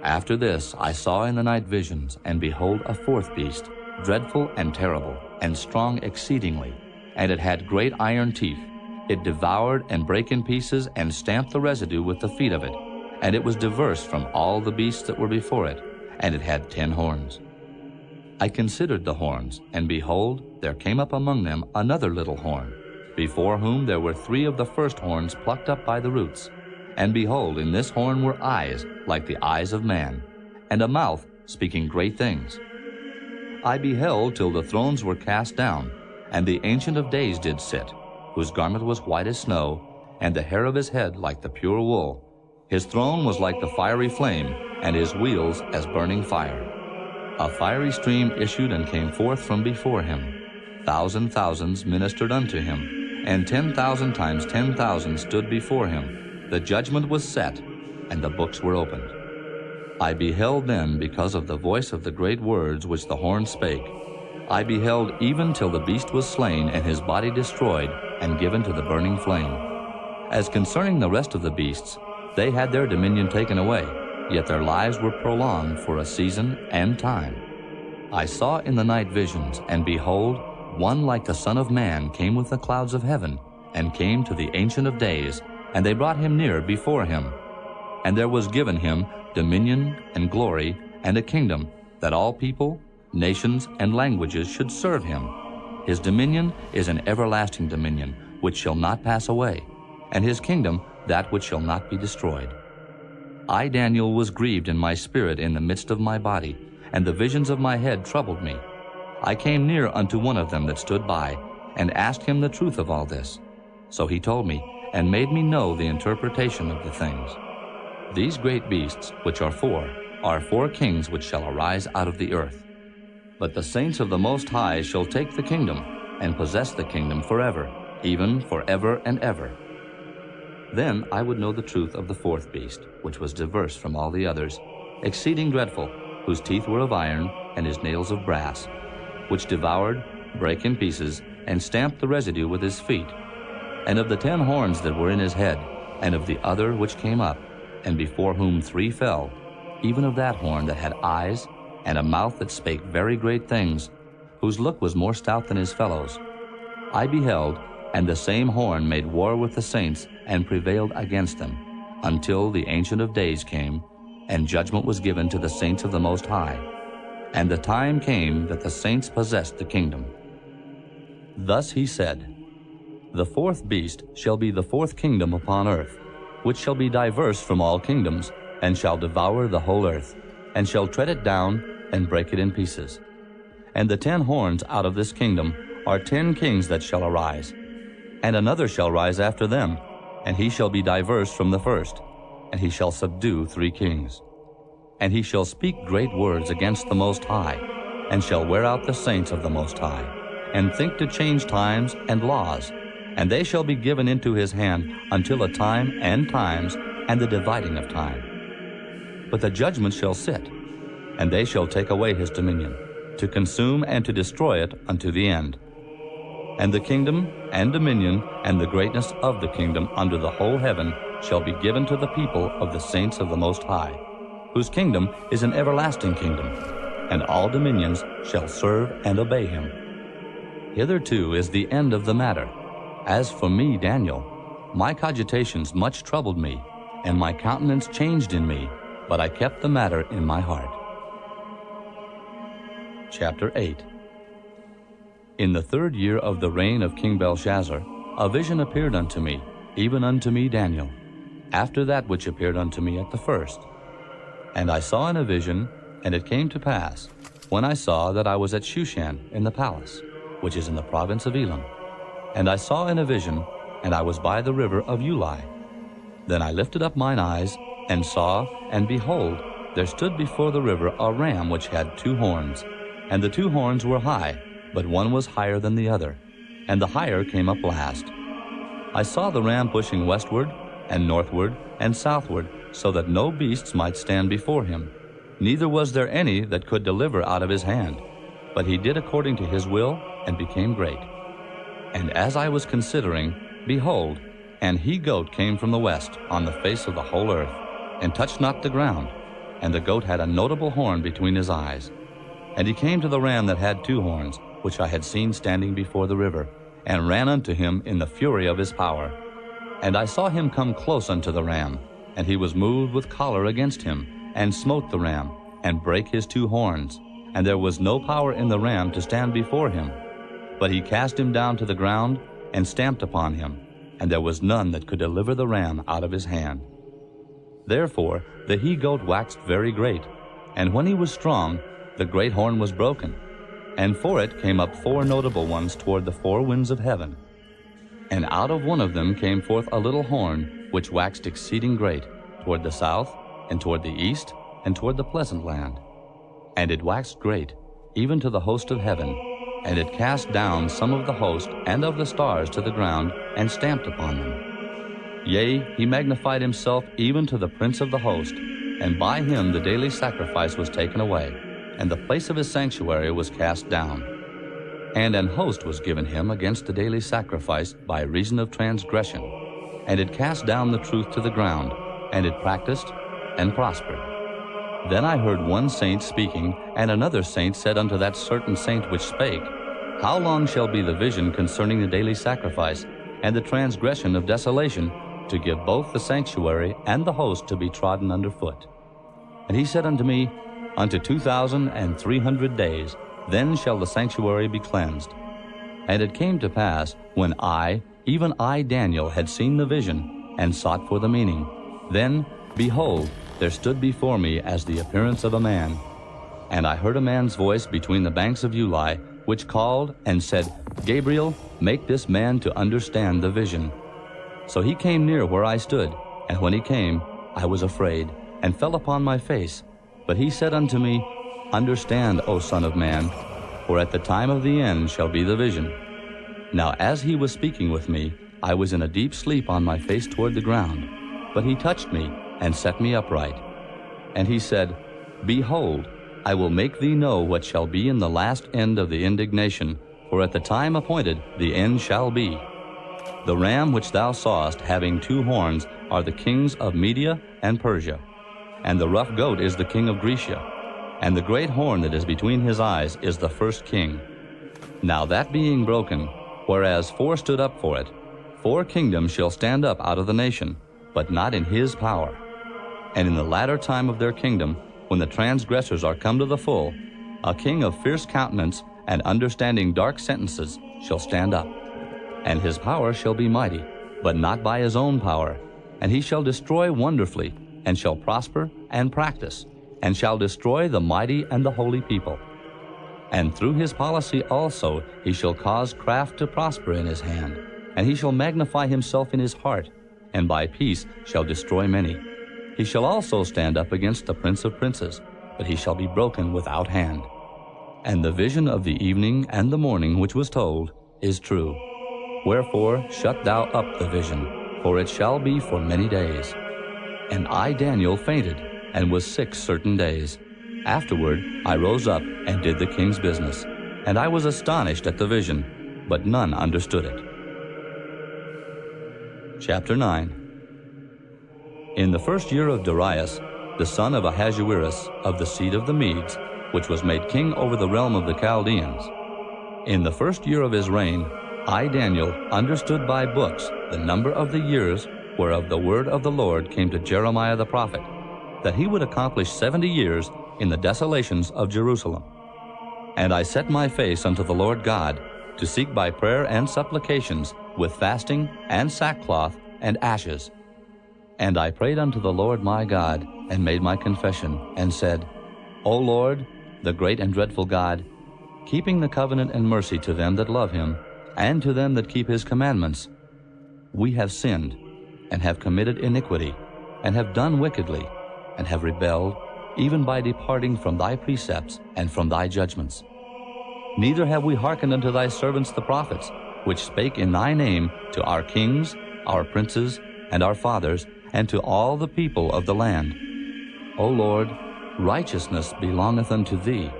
S2: After this I saw in the night visions, and behold, a 4th beast, dreadful and terrible, and strong exceedingly, and it had great iron teeth. It devoured and brake in pieces, and stamped the residue with the feet of it. And it was diverse from all the beasts that were before it, and it had 10 horns. I considered the horns, and behold, there came up among them another little horn, before whom there were 3 of the first horns plucked up by the roots. And behold, in this horn were eyes like the eyes of man, and a mouth speaking great things. I beheld till the thrones were cast down, and the Ancient of Days did sit, whose garment was white as snow, and the hair of his head like the pure wool. His throne was like the fiery flame, and his wheels as burning fire. A fiery stream issued and came forth from before him. Thousands ministered unto him, and 10,000 times 10,000 stood before him. The judgment was set, and the books were opened. I beheld then, because of the voice of the great words which the horn spake. I beheld even till the beast was slain, and his body destroyed, and given to the burning flame. As concerning the rest of the beasts, they had their dominion taken away, yet their lives were prolonged for a season and time. I saw in the night visions, and behold, one like the Son of Man came with the clouds of heaven, and came to the Ancient of Days, and they brought him near before him. And there was given him dominion and glory and a kingdom, that all people, nations, and languages should serve him. His dominion is an everlasting dominion, which shall not pass away, and his kingdom that which shall not be destroyed. I, Daniel, was grieved in my spirit in the midst of my body, and the visions of my head troubled me. I came near unto one of them that stood by, and asked him the truth of all this. So he told me, and made me know the interpretation of the things. These great beasts, which are 4 kings which shall arise out of the earth. But the saints of the Most High shall take the kingdom, and possess the kingdom forever, even forever and ever. Then I would know the truth of the 4th beast, which was diverse from all the others, exceeding dreadful, whose teeth were of iron, and his nails of brass, which devoured, brake in pieces, and stamped the residue with his feet. And of the 10 horns that were in his head, and of the other which came up, and before whom 3 fell, even of that horn that had eyes, and a mouth that spake very great things, whose look was more stout than his fellows. I beheld, and the same horn made war with the saints, and prevailed against them, until the Ancient of Days came, and judgment was given to the saints of the Most High. And the time came that the saints possessed the kingdom. Thus he said, The 4th beast shall be the 4th kingdom upon earth, which shall be diverse from all kingdoms, and shall devour the whole earth, and shall tread it down, and break it in pieces. And the 10 horns out of this kingdom are 10 kings that shall arise. And another shall rise after them, and he shall be diverse from the first, and he shall subdue 3 kings. And he shall speak great words against the Most High, and shall wear out the saints of the Most High, and think to change times and laws. And they shall be given into his hand until a time and times, and the dividing of time. But the judgment shall sit, and they shall take away his dominion, to consume and to destroy it unto the end. And the kingdom and dominion and the greatness of the kingdom under the whole heaven shall be given to the people of the saints of the Most High, whose kingdom is an everlasting kingdom, and all dominions shall serve and obey him. Hitherto is the end of the matter. As for me, Daniel, my cogitations much troubled me, and my countenance changed in me, but I kept the matter in my heart. Chapter 8. In the 3rd year of the reign of King Belshazzar, a vision appeared unto me, even unto me Daniel, after that which appeared unto me at the first. And I saw in a vision, and it came to pass, when I saw that I was at Shushan in the palace, which is in the province of Elam. And I saw in a vision, and I was by the river of Ulai. Then I lifted up mine eyes, and saw, and behold, there stood before the river a ram which had 2 horns, and the 2 horns were high, but one was higher than the other, and the higher came up last. I saw the ram pushing westward, and northward, and southward, so that no beasts might stand before him, neither was there any that could deliver out of his hand. But he did according to his will, and became great. And as I was considering, behold, an he-goat came from the west on the face of the whole earth, and touched not the ground, and the goat had a notable horn between his eyes. And he came to the ram that had 2 horns, which I had seen standing before the river, and ran unto him in the fury of his power. And I saw him come close unto the ram, and he was moved with choler against him, and smote the ram, and brake his 2 horns, and there was no power in the ram to stand before him. But he cast him down to the ground, and stamped upon him, and there was none that could deliver the ram out of his hand. Therefore the he-goat waxed very great, and when he was strong, the great horn was broken, and for it came up 4 notable ones toward the 4 winds of heaven. And out of one of them came forth a little horn, which waxed exceeding great, toward the south, and toward the east, and toward the pleasant land. And it waxed great, even to the host of heaven, and it cast down some of the host and of the stars to the ground, and stamped upon them. Yea, he magnified himself even to the prince of the host, and by him the daily sacrifice was taken away, and the place of his sanctuary was cast down. And an host was given him against the daily sacrifice by reason of transgression, and it cast down the truth to the ground, and it practiced and prospered. Then I heard one saint speaking, and another saint said unto that certain saint which spake, How long shall be the vision concerning the daily sacrifice, and the transgression of desolation, to give both the sanctuary and the host to be trodden under foot? And he said unto me, Unto 2,300 days, then shall the sanctuary be cleansed. And it came to pass, when I, even I Daniel, had seen the vision, and sought for the meaning, then, behold, there stood before me as the appearance of a man. And I heard a man's voice between the banks of Ulai, which called and said, Gabriel, make this man to understand the vision. So he came near where I stood, and when he came, I was afraid, and fell upon my face. But he said unto me, Understand, O Son of Man, for at the time of the end shall be the vision. Now as he was speaking with me, I was in a deep sleep on my face toward the ground. But he touched me, and set me upright. And he said, Behold, I will make thee know what shall be in the last end of the indignation, for at the time appointed the end shall be. The ram which thou sawest having 2 horns are the kings of Media and Persia, and the rough goat is the king of Grecia, and the great horn that is between his eyes is the first king. Now that being broken, whereas 4 stood up for it, 4 kingdoms shall stand up out of the nation, but not in his power. And in the latter time of their kingdom, when the transgressors are come to the full, a king of fierce countenance and understanding dark sentences shall stand up. And his power shall be mighty, but not by his own power, and he shall destroy wonderfully, and shall prosper and practice, and shall destroy the mighty and the holy people. And through his policy also he shall cause craft to prosper in his hand, and he shall magnify himself in his heart, and by peace shall destroy many. He shall also stand up against the prince of princes, but he shall be broken without hand. And the vision of the evening and the morning which was told is true. Wherefore shut thou up the vision, for it shall be for many days. And I Daniel fainted, and was sick certain days. Afterward I rose up and did the king's business, and I was astonished at the vision. but none understood it. Chapter 9. In the first year of Darius, the son of Ahasuerus, of the seed of the Medes, which was made king over the realm of the Chaldeans, in the first year of his reign, I, Daniel, understood by books the number of the years whereof the word of the Lord came to Jeremiah the prophet, that he would accomplish 70 years in the desolations of Jerusalem. And I set my face unto the Lord God, to seek by prayer and supplications, with fasting and sackcloth and ashes. And I prayed unto the Lord my God, and made my confession, and said, O Lord, the great and dreadful God, keeping the covenant and mercy to them that love him, and to them that keep his commandments, we have sinned, and have committed iniquity, and have done wickedly, and have rebelled, even by departing from thy precepts and from thy judgments. Neither have we hearkened unto thy servants the prophets, which spake in thy name to our kings, our princes, and our fathers, and to all the people of the land. O Lord, righteousness belongeth unto thee,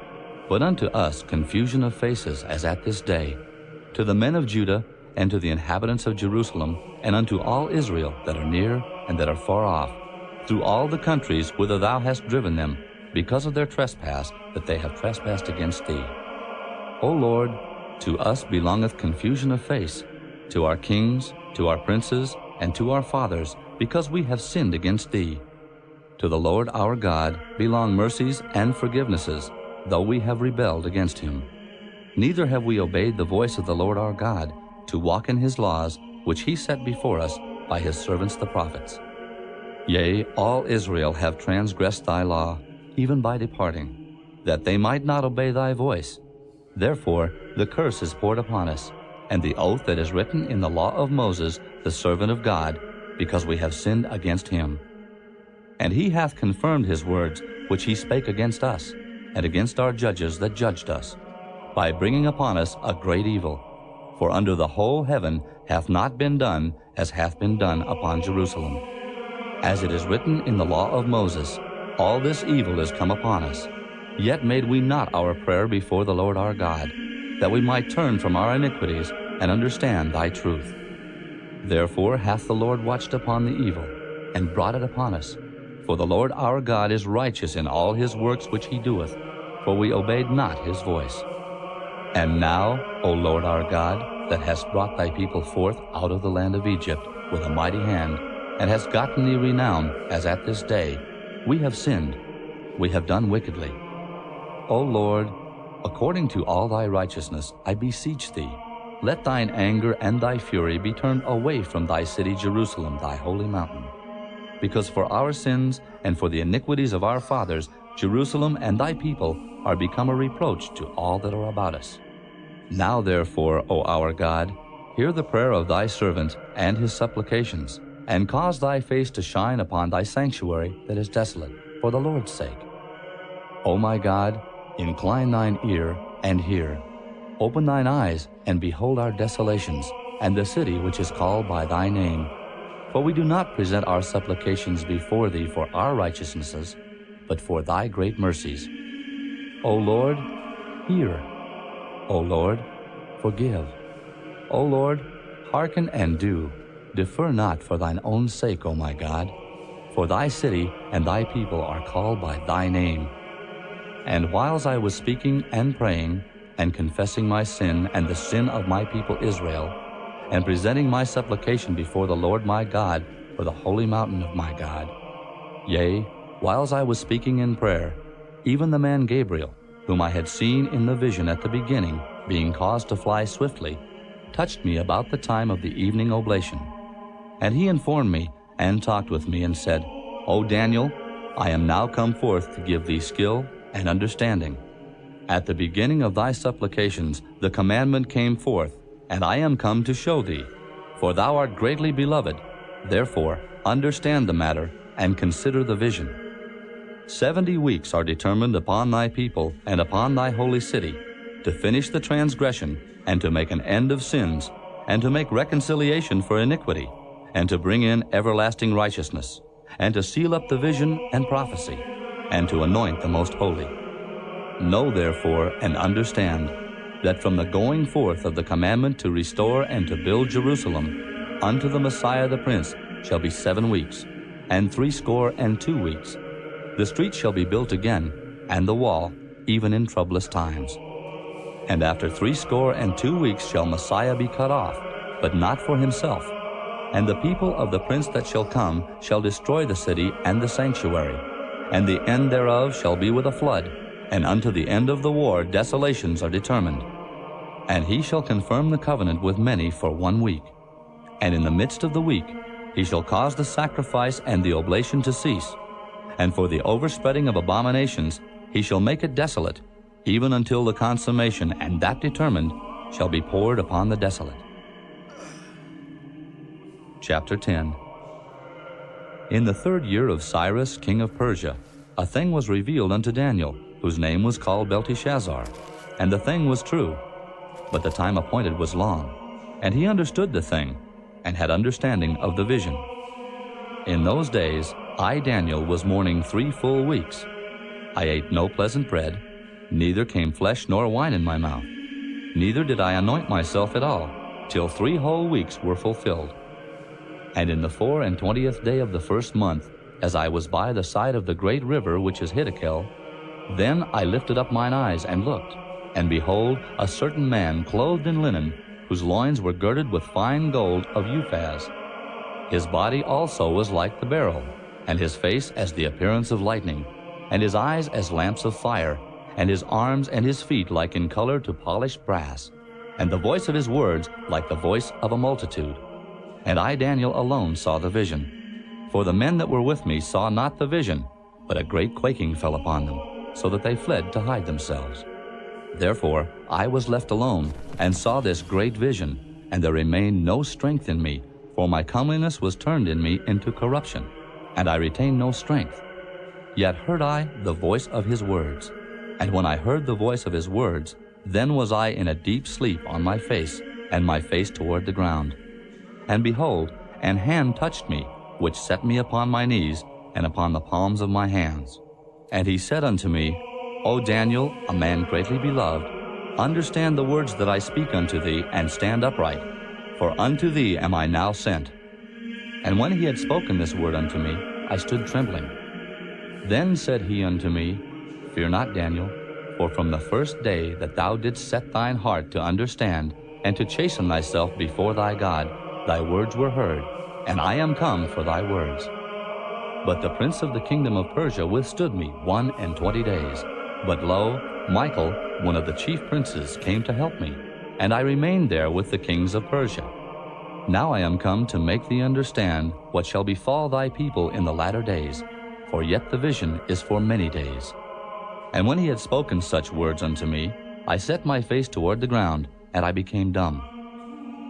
S2: but unto us confusion of faces, as at this day, to the men of Judah, and to the inhabitants of Jerusalem, and unto all Israel that are near and that are far off, through all the countries whither thou hast driven them, because of their trespass that they have trespassed against thee. O Lord, to us belongeth confusion of face, to our kings, to our princes, and to our fathers, because we have sinned against thee. To the Lord our God belong mercies and forgivenesses, though we have rebelled against him. Neither have we obeyed the voice of the Lord our God, to walk in his laws, which he set before us by his servants the prophets. Yea, all Israel have transgressed thy law, even by departing, that they might not obey thy voice. Therefore the curse is poured upon us, and the oath that is written in the law of Moses, the servant of God, because we have sinned against him. And he hath confirmed his words, which he spake against us, and against our judges that judged us, by bringing upon us a great evil. For under the whole heaven hath not been done as hath been done upon Jerusalem. As it is written in the law of Moses, all this evil is come upon us. Yet made we not our prayer before the Lord our God, that we might turn from our iniquities and understand thy truth. Therefore hath the Lord watched upon the evil, and brought it upon us. For the Lord our God is righteous in all his works which he doeth, for we obeyed not his voice. And now, O Lord our God, that hast brought thy people forth out of the land of Egypt with a mighty hand, and hast gotten thee renown, as at this day, we have sinned, we have done wickedly. O Lord, according to all thy righteousness, I beseech thee, let thine anger and thy fury be turned away from thy city Jerusalem, thy holy mountain. Because for our sins and for the iniquities of our fathers, Jerusalem and thy people are become a reproach to all that are about us. Now therefore, O our God, hear the prayer of thy servant and his supplications, and cause thy face to shine upon thy sanctuary that is desolate, for the Lord's sake. O my God, incline thine ear and hear. Open thine eyes and behold our desolations, and the city which is called by thy name. For we do not present our supplications before thee for our righteousnesses, but for thy great mercies. O Lord, hear. O Lord, forgive. O Lord, hearken and do. Defer not for thine own sake, O my God. For thy city and thy people are called by thy name. And whiles I was speaking and praying, and confessing my sin and the sin of my people Israel, and presenting my supplication before the Lord my God for the holy mountain of my God. Yea, whiles I was speaking in prayer, even the man Gabriel, whom I had seen in the vision at the beginning, being caused to fly swiftly, touched me about the time of the evening oblation. And he informed me, and talked with me, and said, O Daniel, I am now come forth to give thee skill and understanding. At the beginning of thy supplications the commandment came forth, and I am come to show thee. For thou art greatly beloved, therefore understand the matter, and consider the vision. 70 weeks are determined upon thy people and upon thy holy city, to finish the transgression, and to make an end of sins, and to make reconciliation for iniquity, and to bring in everlasting righteousness, and to seal up the vision and prophecy, and to anoint the most holy. Know therefore and understand, that from the going forth of the commandment to restore and to build Jerusalem unto the Messiah the Prince shall be 7 weeks, and 62 weeks. The street shall be built again, and the wall, even in troublous times. And after 62 weeks shall Messiah be cut off, but not for himself. And the people of the prince that shall come shall destroy the city and the sanctuary, and the end thereof shall be with a flood, and unto the end of the war desolations are determined. And he shall confirm the covenant with many for 1 week. And in the midst of the week he shall cause the sacrifice and the oblation to cease, and for the overspreading of abominations he shall make it desolate, even until the consummation, and that determined, shall be poured upon the desolate. Chapter 10. In the 3rd year of Cyrus, king of Persia, a thing was revealed unto Daniel, whose name was called Belteshazzar. And the thing was true, but the time appointed was long. And he understood the thing, and had understanding of the vision. In those days I, Daniel, was mourning 3 full weeks. I ate no pleasant bread, neither came flesh nor wine in my mouth. Neither did I anoint myself at all, till 3 whole weeks were fulfilled. And in the 24th day of the 1st month, as I was by the side of the great river which is Hiddekel, then I lifted up mine eyes and looked, and behold, a certain man clothed in linen, whose loins were girded with fine gold of Uphaz. His body also was like the beryl, and his face as the appearance of lightning, and his eyes as lamps of fire, and his arms and his feet like in color to polished brass, and the voice of his words like the voice of a multitude. And I, Daniel, alone saw the vision. For the men that were with me saw not the vision, but a great quaking fell upon them, so that they fled to hide themselves. Therefore I was left alone, and saw this great vision, and there remained no strength in me, for my comeliness was turned in me into corruption, and I retained no strength. Yet heard I the voice of his words. And when I heard the voice of his words, then was I in a deep sleep on my face, and my face toward the ground. And behold, an hand touched me, which set me upon my knees, and upon the palms of my hands. And he said unto me, O Daniel, a man greatly beloved, understand the words that I speak unto thee, and stand upright, for unto thee am I now sent. And when he had spoken this word unto me, I stood trembling. Then said he unto me, Fear not, Daniel, for from the first day that thou didst set thine heart to understand, and to chasten thyself before thy God, thy words were heard, and I am come for thy words. But the prince of the kingdom of Persia withstood me 21 days. But lo, Michael, one of the chief princes, came to help me, and I remained there with the kings of Persia. Now I am come to make thee understand what shall befall thy people in the latter days, for yet the vision is for many days. And when he had spoken such words unto me, I set my face toward the ground, and I became dumb.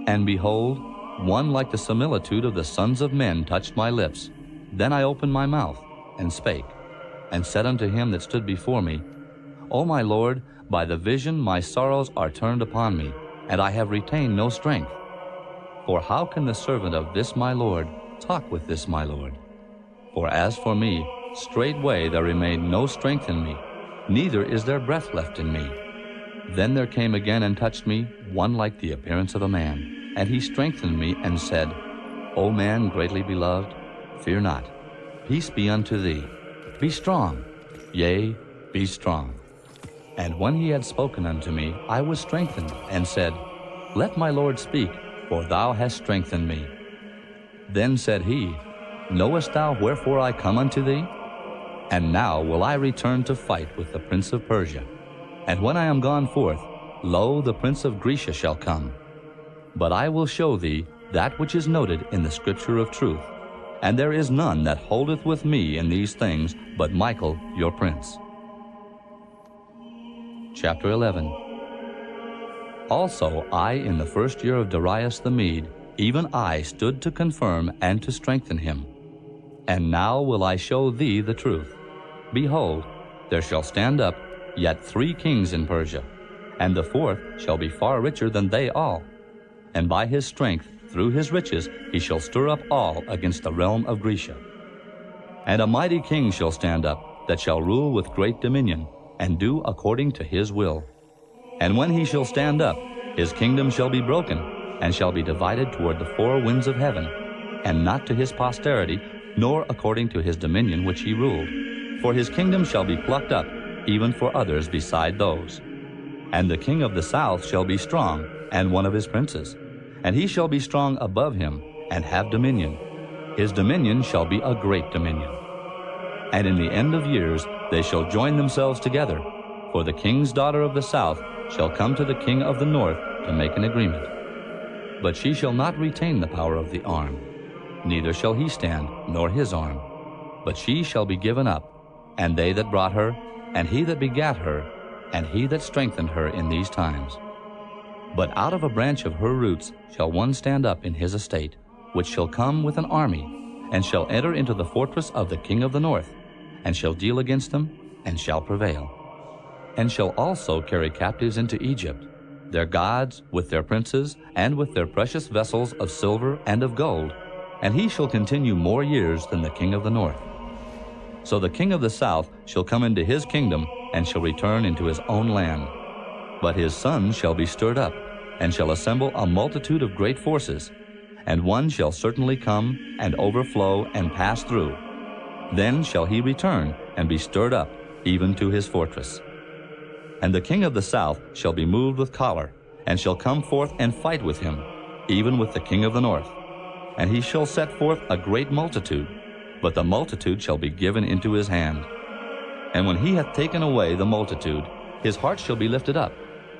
S2: And behold, one like the similitude of the sons of men touched my lips. Then I opened my mouth, and spake, and said unto him that stood before me, O my Lord, by the vision my sorrows are turned upon me, and I have retained no strength. For how can the servant of this my Lord talk with this my Lord? For as for me, straightway there remained no strength in me, neither is there breath left in me. Then there came again and touched me one like the appearance of a man, and he strengthened me and said, O man greatly beloved, fear not. Peace be unto thee. Be strong, yea, be strong. And when he had spoken unto me, I was strengthened, and said, Let my Lord speak, for thou hast strengthened me. Then said he, Knowest thou wherefore I come unto thee? And now will I return to fight with the prince of Persia. And when I am gone forth, lo, the prince of Grecia shall come. But I will show thee that which is noted in the scripture of truth, and there is none that holdeth with me in these things but Michael your prince. Chapter 11. Also I, in the 1st year of Darius the Mede, even I stood to confirm and to strengthen him. And now will I show thee the truth. Behold, there shall stand up yet 3 kings in Persia, and the 4th shall be far richer than they all. And by his strength, through his riches, he shall stir up all against the realm of Grecia. And a mighty king shall stand up, that shall rule with great dominion, and do according to his will. And when he shall stand up, his kingdom shall be broken, and shall be divided toward the four winds of heaven, and not to his posterity, nor according to his dominion which he ruled. For his kingdom shall be plucked up, even for others beside those. And the king of the south shall be strong, and one of his princes. And he shall be strong above him, and have dominion. His dominion shall be a great dominion. And in the end of years they shall join themselves together, for the king's daughter of the south shall come to the king of the north to make an agreement. But she shall not retain the power of the arm, neither shall he stand, nor his arm. But she shall be given up, and they that brought her, and he that begat her, and he that strengthened her in these times. But out of a branch of her roots shall one stand up in his estate, which shall come with an army, and shall enter into the fortress of the king of the north, and shall deal against them, and shall prevail. And shall also carry captives into Egypt, their gods with their princes, and with their precious vessels of silver and of gold, and he shall continue more years than the king of the north. So the king of the south shall come into his kingdom, and shall return into his own land. But his sons shall be stirred up, and shall assemble a multitude of great forces, and one shall certainly come, and overflow, and pass through. Then shall he return, and be stirred up, even to his fortress. And the king of the south shall be moved with choler, and shall come forth and fight with him, even with the king of the north. And he shall set forth a great multitude, but the multitude shall be given into his hand. And when he hath taken away the multitude, his heart shall be lifted up,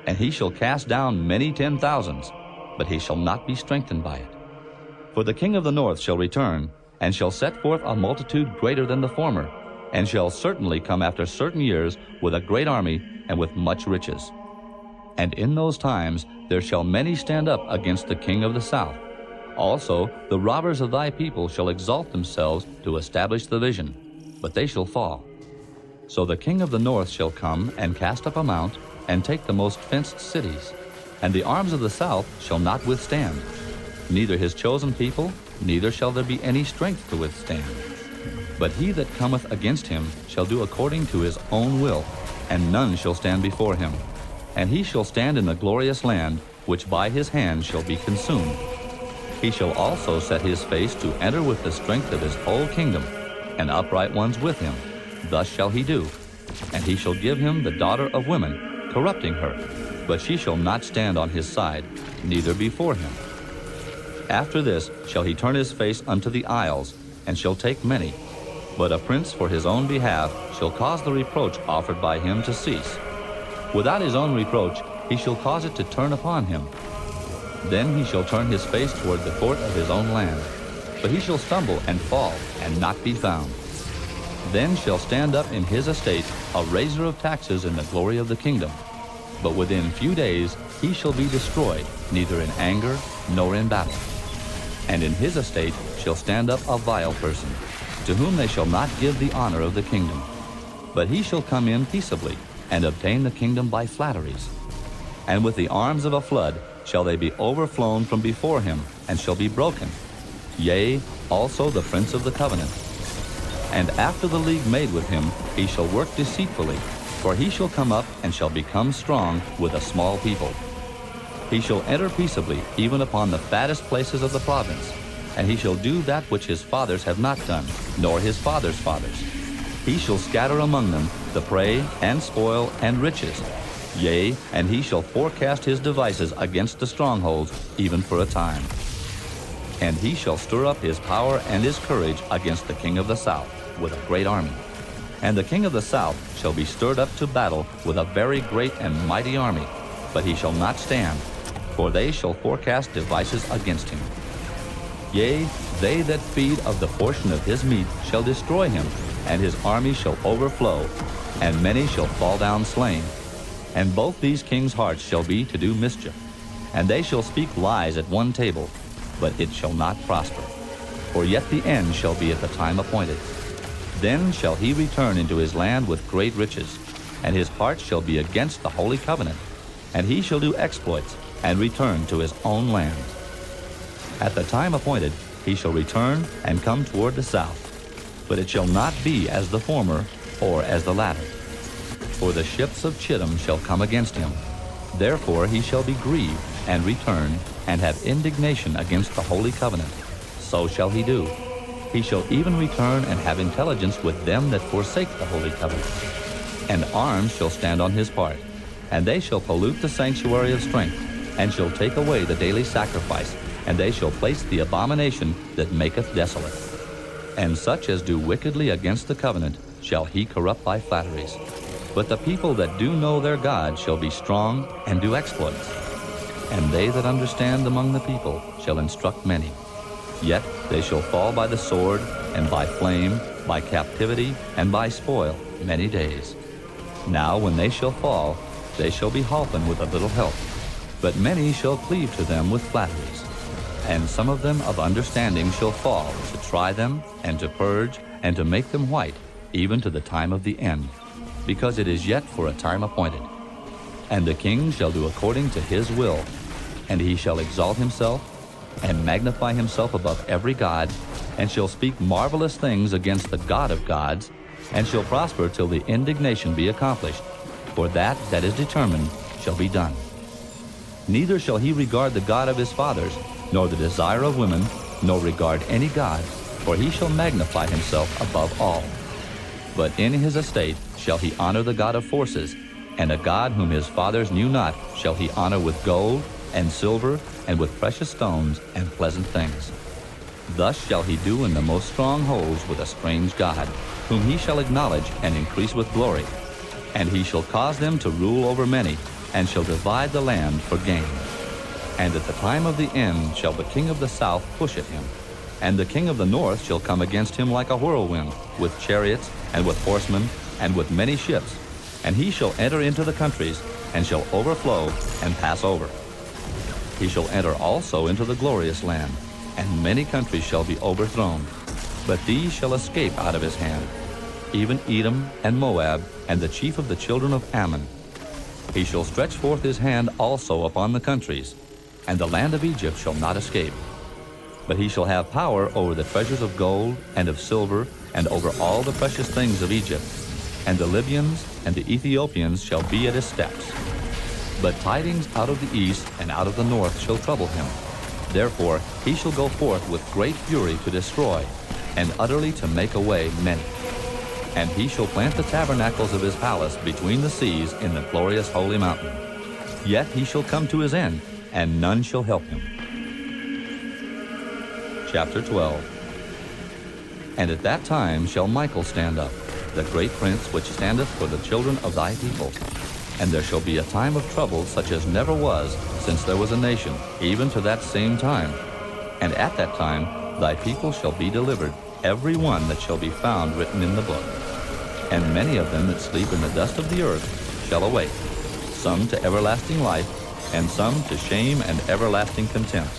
S2: and he shall cast down many 10,000s, but he shall not be strengthened by it. For the king of the north shall return, and shall set forth a multitude greater than the former, and shall certainly come after certain years with a great army and with much riches. And in those times there shall many stand up against the king of the south. Also the robbers of thy people shall exalt themselves to establish the vision, but they shall fall. So the king of the north shall come and cast up a mount, and take the most fenced cities, and the arms of the south shall not withstand, neither his chosen people, neither shall there be any strength to withstand. But he that cometh against him shall do according to his own will, and none shall stand before him. And he shall stand in the glorious land, which by his hand shall be consumed. He shall also set his face to enter with the strength of his whole kingdom, and upright ones with him. Thus shall he do. And he shall give him the daughter of women, corrupting her, but she shall not stand on his side, neither before him. After this shall he turn his face unto the isles, and shall take many. But a prince for his own behalf shall cause the reproach offered by him to cease. Without his own reproach he shall cause it to turn upon him. Then he shall turn his face toward the court of his own land. But he shall stumble and fall, and not be found. Then shall stand up in his estate a raiser of taxes in the glory of the kingdom. But within few days he shall be destroyed, neither in anger nor in battle. And in his estate shall stand up a vile person, to whom they shall not give the honor of the kingdom. But he shall come in peaceably, and obtain the kingdom by flatteries. And with the arms of a flood shall they be overflown from before him, and shall be broken. Yea, also the prince of the covenant. And after the league made with him, he shall work deceitfully, for he shall come up and shall become strong with a small people. He shall enter peaceably, even upon the fattest places of the province, and he shall do that which his fathers have not done, nor his fathers' fathers. He shall scatter among them the prey, and spoil, and riches. Yea, and he shall forecast his devices against the strongholds, even for a time. And he shall stir up his power and his courage against the king of the south with a great army. And the king of the south shall be stirred up to battle with a very great and mighty army, but he shall not stand, for they shall forecast devices against him. Yea, they that feed of the portion of his meat shall destroy him, and his army shall overflow, and many shall fall down slain. And both these kings' hearts shall be to do mischief, and they shall speak lies at one table, but it shall not prosper. For yet the end shall be at the time appointed. Then shall he return into his land with great riches, and his heart shall be against the holy covenant, and he shall do exploits, and return to his own land. At the time appointed he shall return and come toward the south, but it shall not be as the former or as the latter. For the ships of Chittim shall come against him. Therefore he shall be grieved, and return, and have indignation against the holy covenant. So shall he do. He shall even return and have intelligence with them that forsake the holy covenant. And arms shall stand on his part, and they shall pollute the sanctuary of strength, and shall take away the daily sacrifice, and they shall place the abomination that maketh desolate. And such as do wickedly against the covenant shall he corrupt by flatteries. But the people that do know their God shall be strong and do exploits. And they that understand among the people shall instruct many. Yet they shall fall by the sword, and by flame, by captivity, and by spoil many days. Now when they shall fall, they shall be holpen with a little help. But many shall cleave to them with flatteries. And some of them of understanding shall fall, to try them, and to purge, and to make them white, even to the time of the end, because it is yet for a time appointed. And the king shall do according to his will, and he shall exalt himself, and magnify himself above every god, and shall speak marvelous things against the God of gods, and shall prosper till the indignation be accomplished, for that is determined shall be done. Neither shall he regard the God of his fathers, nor the desire of women, nor regard any god, for he shall magnify himself above all. But in his estate shall he honor the God of forces, and a God whom his fathers knew not shall he honor with gold, and silver, and with precious stones, and pleasant things. Thus shall he do in the most strongholds with a strange God, whom he shall acknowledge and increase with glory. And he shall cause them to rule over many, and shall divide the land for gain. And at the time of the end shall the king of the south push at him, and the king of the north shall come against him like a whirlwind, with chariots, and with horsemen, and with many ships. And he shall enter into the countries, and shall overflow and pass over. He shall enter also into the glorious land, and many countries shall be overthrown. But these shall escape out of his hand, even Edom and Moab, and the chief of the children of Ammon. He shall stretch forth his hand also upon the countries, and the land of Egypt shall not escape. But he shall have power over the treasures of gold and of silver, and over all the precious things of Egypt. And the Libyans and the Ethiopians shall be at his steps. But tidings out of the east and out of the north shall trouble him. Therefore he shall go forth with great fury to destroy, and utterly to make away many. And he shall plant the tabernacles of his palace between the seas in the glorious holy mountain. Yet he shall come to his end, and none shall help him. Chapter 12. And at that time shall Michael stand up, the great prince which standeth for the children of thy people. And there shall be a time of trouble such as never was since there was a nation, even to that same time. And at that time thy people shall be delivered, every one that shall be found written in the book. And many of them that sleep in the dust of the earth shall awake, some to everlasting life, and some to shame and everlasting contempt.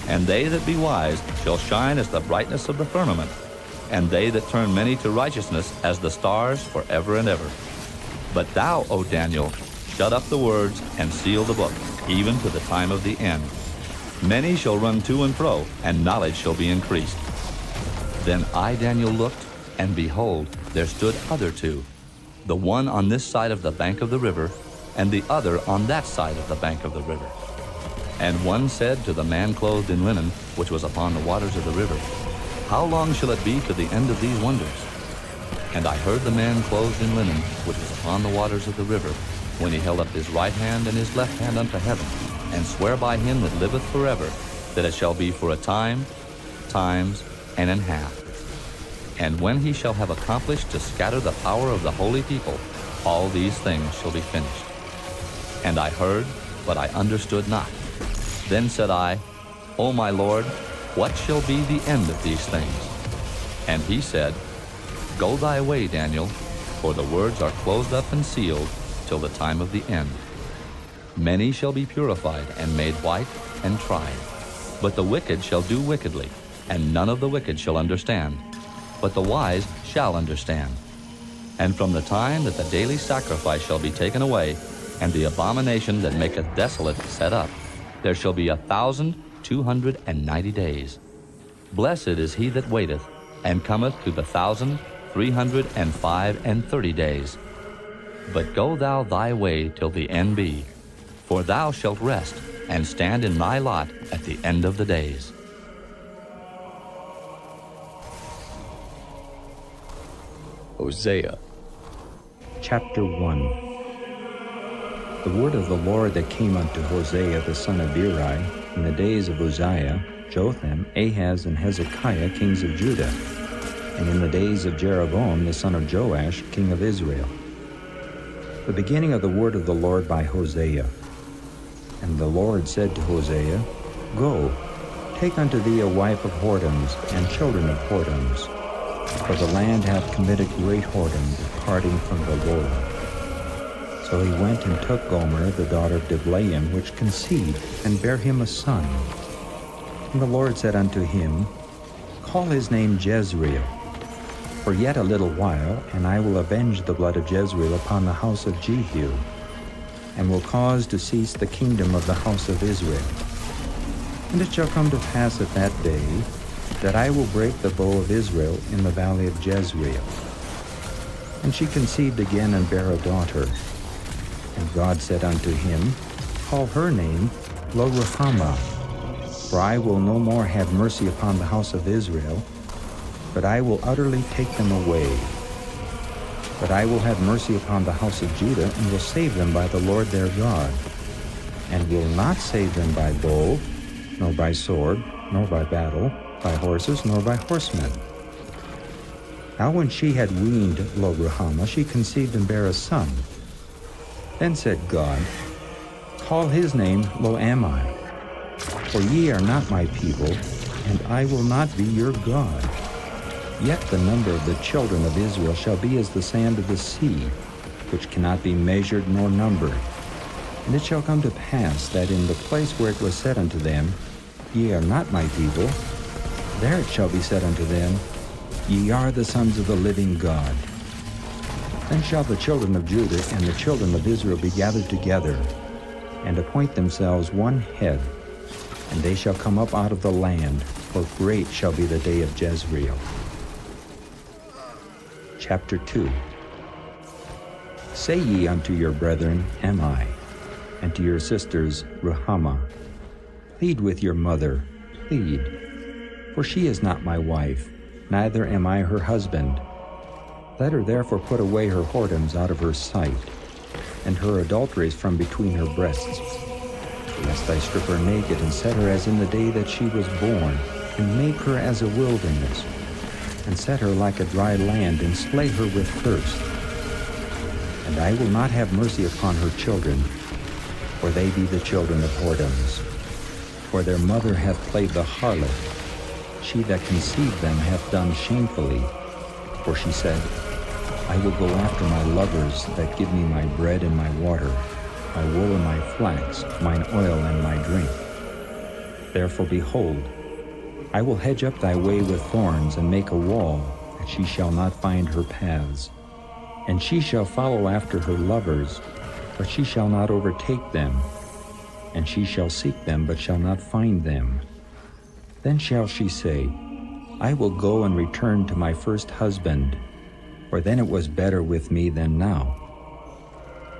S2: And they that be wise shall shine as the brightness of the firmament, and they that turn many to righteousness as the stars forever and ever. But thou, O Daniel, shut up the words and seal the book, even to the time of the end. Many shall run to and fro, and knowledge shall be increased. Then I, Daniel, looked, and behold, there stood other two, the one on this side of the bank of the river, and the other on that side of the bank of the river. And one said to the man clothed in linen, which was upon the waters of the river, How long shall it be to the end of these wonders? And I heard the man clothed in linen, which was upon the waters of the river, when he held up his right hand and his left hand unto heaven, and sware by him that liveth forever, that it shall be for a time, times, and an half. And when he shall have accomplished to scatter the power of the holy people, all these things shall be finished. And I heard, but I understood not. Then said I, O my Lord, what shall be the end of these things? And he said, Go thy way, Daniel, for the words are closed up and sealed till the time of the end. Many shall be purified and made white and tried. But the wicked shall do wickedly, and none of the wicked shall understand. But the wise shall understand. And from the time that the daily sacrifice shall be taken away, and the abomination that maketh desolate set up, there shall be 1,290 days. Blessed is he that waiteth, and cometh to the 1,335 days. But go thou thy way till the end be, For thou shalt rest, and stand in thy lot at the end of the days.
S1: Hosea
S3: Chapter 1. The word of the Lord that came unto Hosea the son of Beeri in the days of Uzziah, Jotham, Ahaz, and Hezekiah, kings of Judah, and in the days of Jeroboam the son of Joash, king of Israel. The beginning of the word of the Lord by Hosea. And the Lord said to Hosea, Go, take unto thee a wife of whoredoms and children of whoredoms, for the land hath committed great whoredom, departing from the Lord. So he went and took Gomer, the daughter of Diblaim, which conceived, and bare him a son. And the Lord said unto him, Call his name Jezreel. For yet a little while, and I will avenge the blood of Jezreel upon the house of Jehu, and will cause to cease the kingdom of the house of Israel. And it shall come to pass at that day, that I will break the bow of Israel in the valley of Jezreel. And she conceived again and bare a daughter. And God said unto him, Call her name Lo-ruhamah, for I will no more have mercy upon the house of Israel, but I will utterly take them away. But I will have mercy upon the house of Judah, and will save them by the Lord their God, and will not save them by bow, nor by sword, nor by battle, by horses, nor by horsemen. Now when she had weaned Lo-ruhamah, she conceived and bare a son. Then said God, Call his name Lo-ammi, for ye are not my people, and I will not be your God. Yet the number of the children of Israel shall be as the sand of the sea, which cannot be measured nor numbered. And it shall come to pass that in the place where it was said unto them, Ye are not my people, there it shall be said unto them, Ye are the sons of the living God. Then shall the children of Judah and the children of Israel be gathered together, and appoint themselves one head, and they shall come up out of the land, for great shall be the day of Jezreel. Chapter 2. Say ye unto your brethren, Ammi, and to your sisters, Ruhamah, Plead with your mother, plead. For she is not my wife, neither am I her husband. Let her therefore put away her whoredoms out of her sight, and her adulteries from between her breasts, lest I strip her naked, and set her as in the day that she was born, and make her as a wilderness, and set her like a dry land, and slay her with thirst. And I will not have mercy upon her children, for they be the children of whoredoms. For their mother hath played the harlot, she that conceived them hath done shamefully. For she said, I will go after my lovers that give me my bread and my water, my wool and my flax, mine oil and my drink. Therefore, behold, I will hedge up thy way with thorns, and make a wall, that she shall not find her paths. And she shall follow after her lovers, but she shall not overtake them. And she shall seek them, but shall not find them. Then shall she say, I will go and return to my first husband, for then it was better with me than now.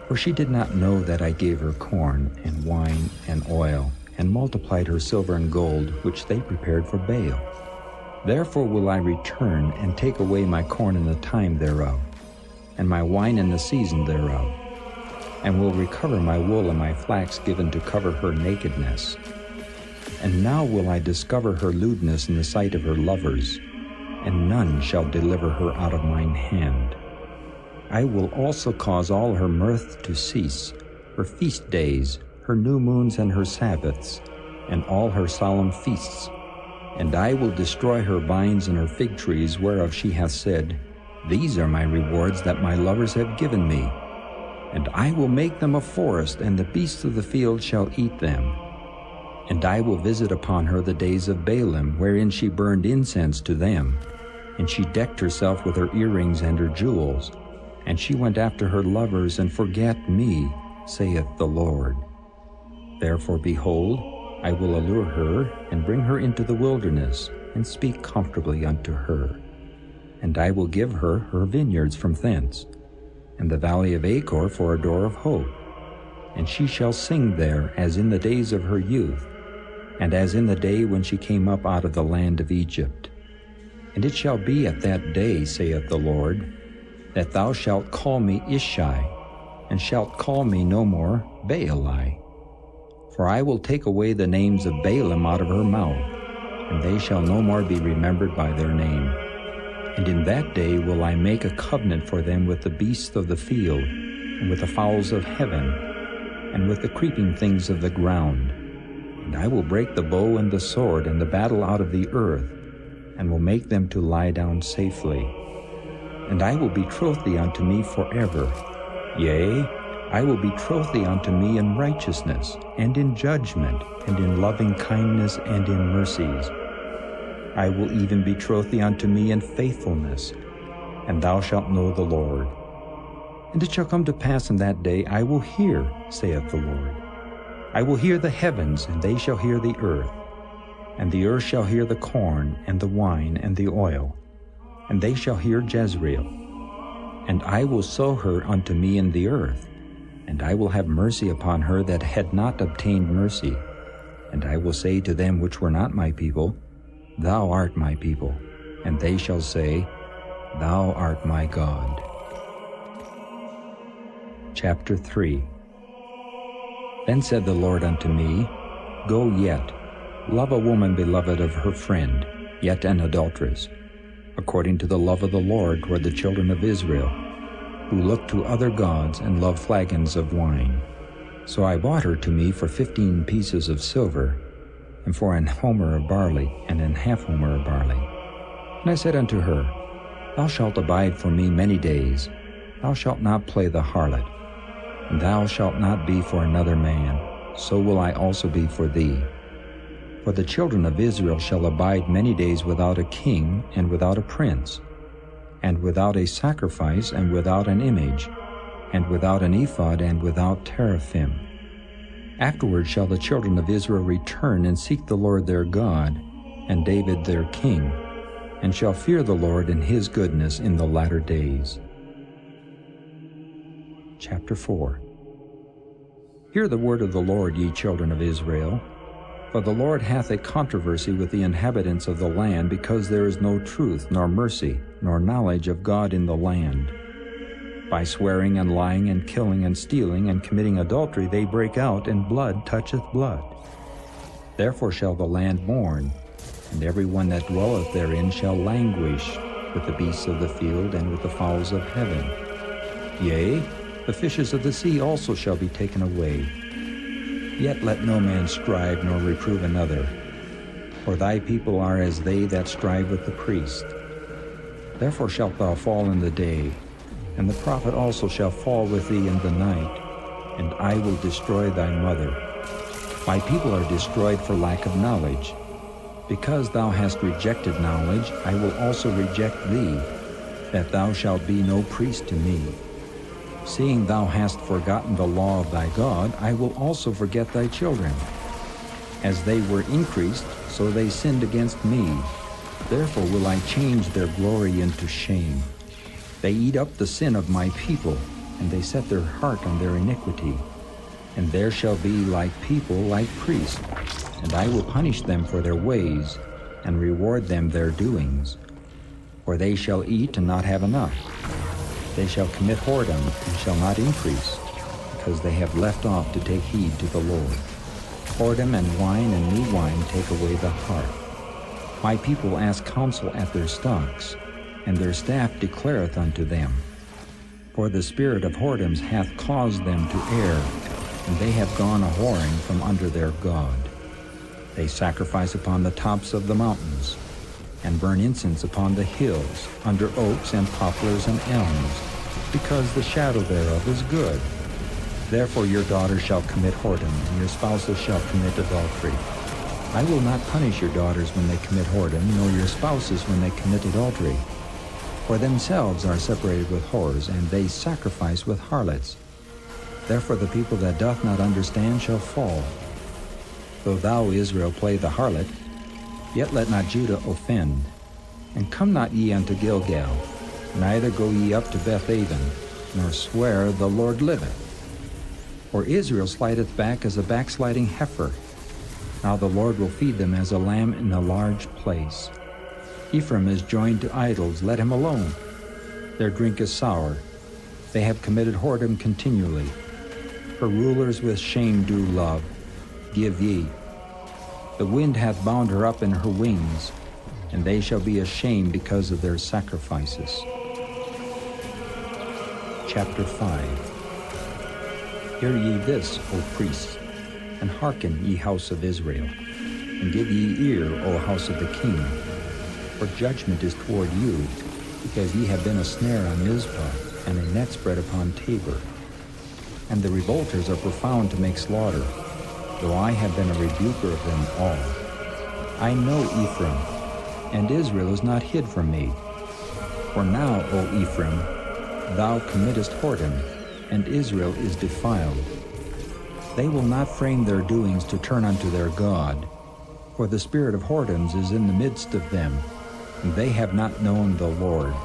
S3: For she did not know that I gave her corn and wine and oil, and multiplied her silver and gold, which they prepared for Baal. Therefore will I return, and take away my corn in the time thereof, and my wine in the season thereof, and will recover my wool and my flax given to cover her nakedness. And now will I discover her lewdness in the sight of her lovers, and none shall deliver her out of mine hand. I will also cause all her mirth to cease, her feast days, her new moons and her Sabbaths, and all her solemn feasts. And I will destroy her vines and her fig trees, whereof she hath said, These are my rewards that my lovers have given me. And I will make them a forest, and the beasts of the field shall eat them. And I will visit upon her the days of Baalim, wherein she burned incense to them. And she decked herself with her earrings and her jewels. And she went after her lovers, and forgat me, saith the Lord. Therefore, behold, I will allure her, and bring her into the wilderness, and speak comfortably unto her. And I will give her her vineyards from thence, and the valley of Achor for a door of hope. and she shall sing there as in the days of her youth, and as in the day when she came up out of the land of Egypt. And it shall be at that day, saith the Lord, that thou shalt call me Ishai, and shalt call me no more Baali. For I will take away the names of Baalim out of her mouth, and they shall no more be remembered by their name. And in that day will I make a covenant for them with the beasts of the field, and with the fowls of heaven, and with the creeping things of the ground. And I will break the bow and the sword and the battle out of the earth, and will make them to lie down safely. And I will betroth thee unto me forever. Yea, I will betroth thee unto me in righteousness, and in judgment, and in loving kindness, and in mercies. I will even betroth thee unto me in faithfulness, and thou shalt know the Lord. And it shall come to pass in that day, I will hear, saith the Lord. I will hear the heavens, and they shall hear the earth. And the earth shall hear the corn, and the wine, and the oil. And they shall hear Jezreel. And I will sow her unto me in the earth, and I will have mercy upon her that had not obtained mercy. And I will say to them which were not my people, Thou art my people. And they shall say, Thou art my God. Chapter 3. Then said the Lord unto me, Go yet, love a woman beloved of her friend, yet an adulteress, according to the love of the Lord toward the children of Israel, who look to other gods and love flagons of wine. So I bought her to me for 15 pieces of silver, and for an homer of barley, and an half homer of barley. And I said unto her, Thou shalt abide for me many days, thou shalt not play the harlot, and thou shalt not be for another man, so will I also be for thee. For the children of Israel shall abide many days without a king, and without a prince, and without a sacrifice, and without an image, and without an ephod, and without teraphim. Afterward shall the children of Israel return and seek the Lord their God, and David their king, and shall fear the Lord in his goodness in the latter days. Chapter 4. Hear the word of the Lord, ye children of Israel. For the Lord hath a controversy with the inhabitants of the land, because there is no truth, nor mercy, nor knowledge of God in the land. By swearing and lying and killing and stealing and committing adultery they break out, and blood toucheth blood. Therefore shall the land mourn, and every one that dwelleth therein shall languish, with the beasts of the field and with the fowls of heaven. Yea, the fishes of the sea also shall be taken away. Yet let no man strive nor reprove another, for thy people are as they that strive with the priest. Therefore shalt thou fall in the day, and the prophet also shall fall with thee in the night, and I will destroy thy mother. My people are destroyed for lack of knowledge. Because thou hast rejected knowledge, I will also reject thee, that thou shalt be no priest to me. Seeing thou hast forgotten the law of thy God, I will also forget thy children. As they were increased, so they sinned against me. Therefore will I change their glory into shame. They eat up the sin of my people, and they set their heart on their iniquity. And there shall be like people, like priests, and I will punish them for their ways, and reward them their doings. For they shall eat and not have enough. They shall commit whoredom and shall not increase, because they have left off to take heed to the Lord. Whoredom and wine and new wine take away the heart. My people ask counsel at their stocks, and their staff declareth unto them. For the spirit of whoredoms hath caused them to err, and they have gone a-whoring from under their God. They sacrifice upon the tops of the mountains, and burn incense upon the hills, under oaks and poplars and elms, because the shadow thereof is good. Therefore your daughters shall commit whoredom, and your spouses shall commit adultery. I will not punish your daughters when they commit whoredom, nor your spouses when they commit adultery. For themselves are separated with whores, and they sacrifice with harlots. Therefore the people that doth not understand shall fall. Though thou, Israel, play the harlot, yet let not Judah offend. And come not ye unto Gilgal, neither go ye up to Bethaven, nor swear, the Lord liveth. For Israel slideth back as a backsliding heifer. Now the Lord will feed them as a lamb in a large place. Ephraim is joined to idols, let him alone. Their drink is sour. They have committed whoredom continually. Her rulers with shame do love. Give ye. The wind hath bound her up in her wings, and they shall be ashamed because of their sacrifices. Chapter 5. Hear ye this, O priests, and hearken, ye house of Israel, and give ye ear, O house of the king. For judgment is toward you, because ye have been a snare on Mizpah, and a net spread upon Tabor. And the revolters are profound to make slaughter, though I have been a rebuker of them all. I know Ephraim, and Israel is not hid from me. For now, O Ephraim, thou committest whoredom, and Israel is defiled. They will not frame their doings to turn unto their God, for the spirit of whoredoms is in the midst of them, and they have not known the Lord.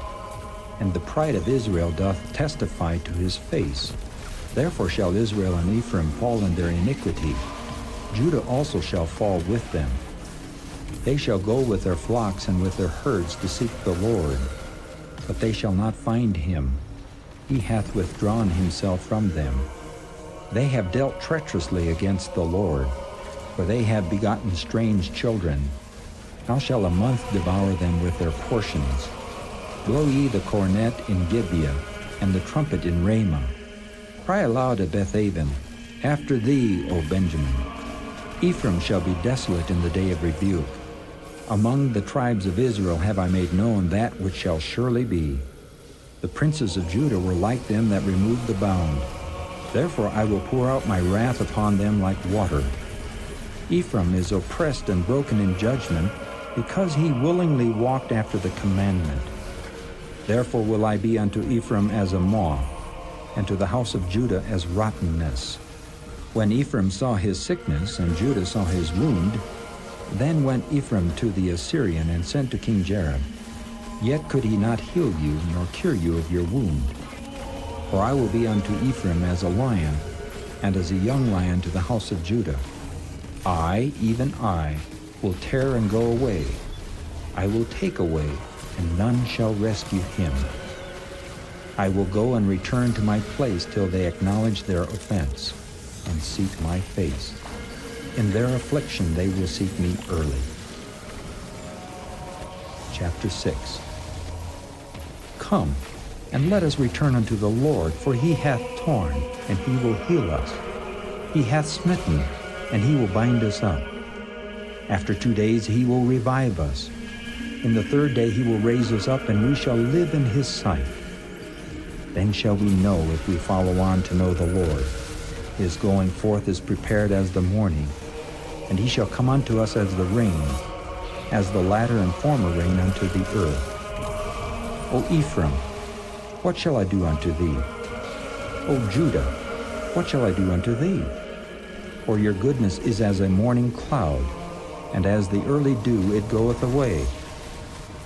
S3: And the pride of Israel doth testify to his face. Therefore shall Israel and Ephraim fall in their iniquity. Judah also shall fall with them. They shall go with their flocks and with their herds to seek the Lord, but they shall not find him. He hath withdrawn himself from them. They have dealt treacherously against the Lord, for they have begotten strange children. How shall a month devour them with their portions? Blow ye the cornet in Gibeah, and the trumpet in Ramah. Cry aloud at Bethaven, after thee, O Benjamin. Ephraim shall be desolate in the day of rebuke. Among the tribes of Israel have I made known that which shall surely be. The princes of Judah were like them that removed the bound. Therefore I will pour out my wrath upon them like water. Ephraim is oppressed and broken in judgment, because he willingly walked after the commandment. Therefore will I be unto Ephraim as a moth, and to the house of Judah as rottenness. When Ephraim saw his sickness, and Judah saw his wound, then went Ephraim to the Assyrian, and sent to King Jareb. Yet could he not heal you, nor cure you of your wound. For I will be unto Ephraim as a lion, and as a young lion to the house of Judah. I, even I, will tear and go away. I will take away, and none shall rescue him. I will go and return to my place till they acknowledge their offense, and seek my face. In their affliction they will seek me early. Chapter 6. Come, and let us return unto the Lord, for he hath torn, and he will heal us. He hath smitten, and he will bind us up. After 2 days he will revive us. In the 3rd day he will raise us up, and we shall live in his sight. Then shall we know if we follow on to know the Lord. His going forth is prepared as the morning, and he shall come unto us as the rain, as the latter and former rain unto the earth. O Ephraim, what shall I do unto thee? O Judah, what shall I do unto thee? For your goodness is as a morning cloud, and as the early dew it goeth away.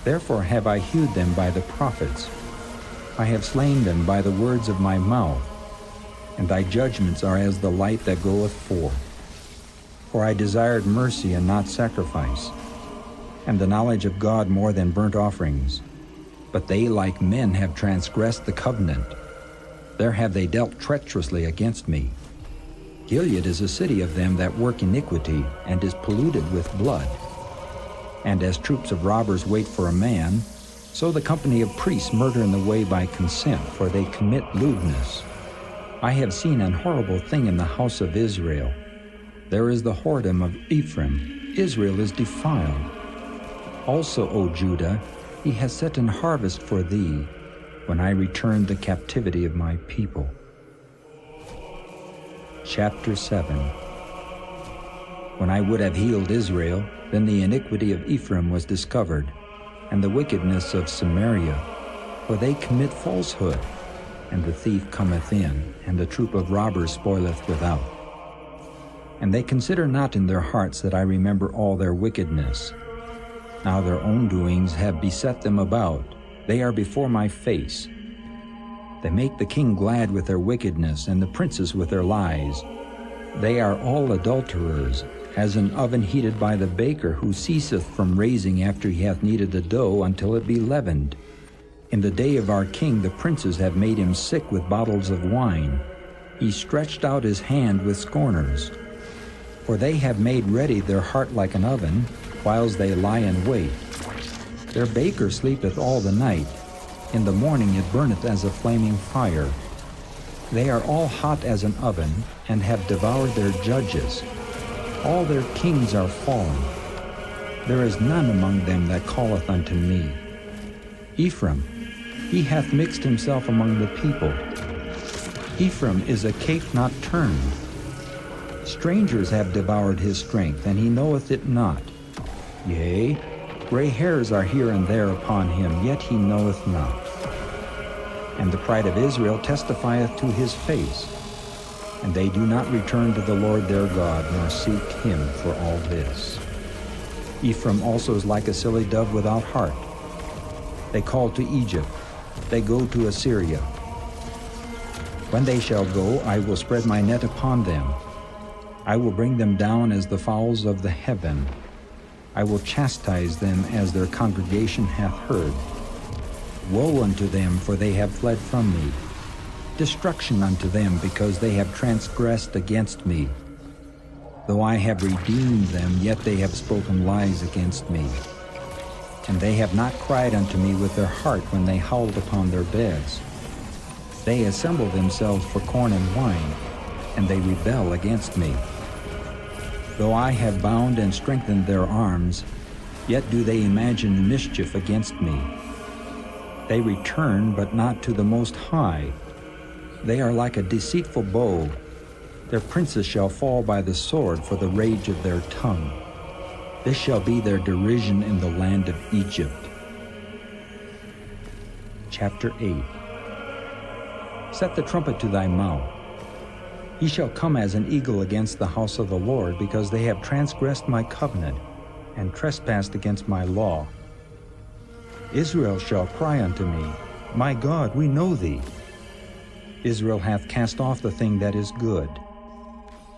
S3: Therefore have I hewed them by the prophets. I have slain them by the words of my mouth, and thy judgments are as the light that goeth forth. For I desired mercy and not sacrifice, and the knowledge of God more than burnt offerings. But they like men have transgressed the covenant. There have they dealt treacherously against me. Gilead is a city of them that work iniquity, and is polluted with blood. And as troops of robbers wait for a man, so the company of priests murder in the way by consent, for they commit lewdness. I have seen an horrible thing in the house of Israel. There is the whoredom of Ephraim. Israel is defiled. Also, O Judah, he has set an harvest for thee, when I return the captivity of my people. Chapter 7. When I would have healed Israel, then the iniquity of Ephraim was discovered, and the wickedness of Samaria, for they commit falsehood, and the thief cometh in, and the troop of robbers spoileth without. And they consider not in their hearts that I remember all their wickedness. Now their own doings have beset them about. They are before my face. They make the king glad with their wickedness, and the princes with their lies. They are all adulterers, as an oven heated by the baker, who ceaseth from raising after he hath kneaded the dough until it be leavened. In the day of our king the princes have made him sick with bottles of wine. He stretched out his hand with scorners. For they have made ready their heart like an oven, whiles they lie in wait. Their baker sleepeth all the night. In the morning it burneth as a flaming fire. They are all hot as an oven, and have devoured their judges. All their kings are fallen. There is none among them that calleth unto me. Ephraim, he hath mixed himself among the people. Ephraim is a cake not turned. Strangers have devoured his strength, and he knoweth it not. Yea, gray hairs are here and there upon him, yet he knoweth not. And the pride of Israel testifieth to his face, and they do not return to the Lord their God, nor seek him for all this. Ephraim also is like a silly dove without heart. They call to Egypt, they go to Assyria. When they shall go, I will spread my net upon them. I will bring them down as the fowls of the heaven. I will chastise them as their congregation hath heard. Woe unto them, for they have fled from me. Destruction unto them, because they have transgressed against me. Though I have redeemed them, yet they have spoken lies against me. And they have not cried unto me with their heart when they howled upon their beds. They assemble themselves for corn and wine, and they rebel against me. Though I have bound and strengthened their arms, yet do they imagine mischief against me. They return, but not to the Most High. They are like a deceitful bow. Their princes shall fall by the sword for the rage of their tongue. This shall be their derision in the land of Egypt. Chapter 8. Set the trumpet to thy mouth. He shall come as an eagle against the house of the Lord, because they have transgressed my covenant, and trespassed against my law. Israel shall cry unto me, My God, we know thee. Israel hath cast off the thing that is good.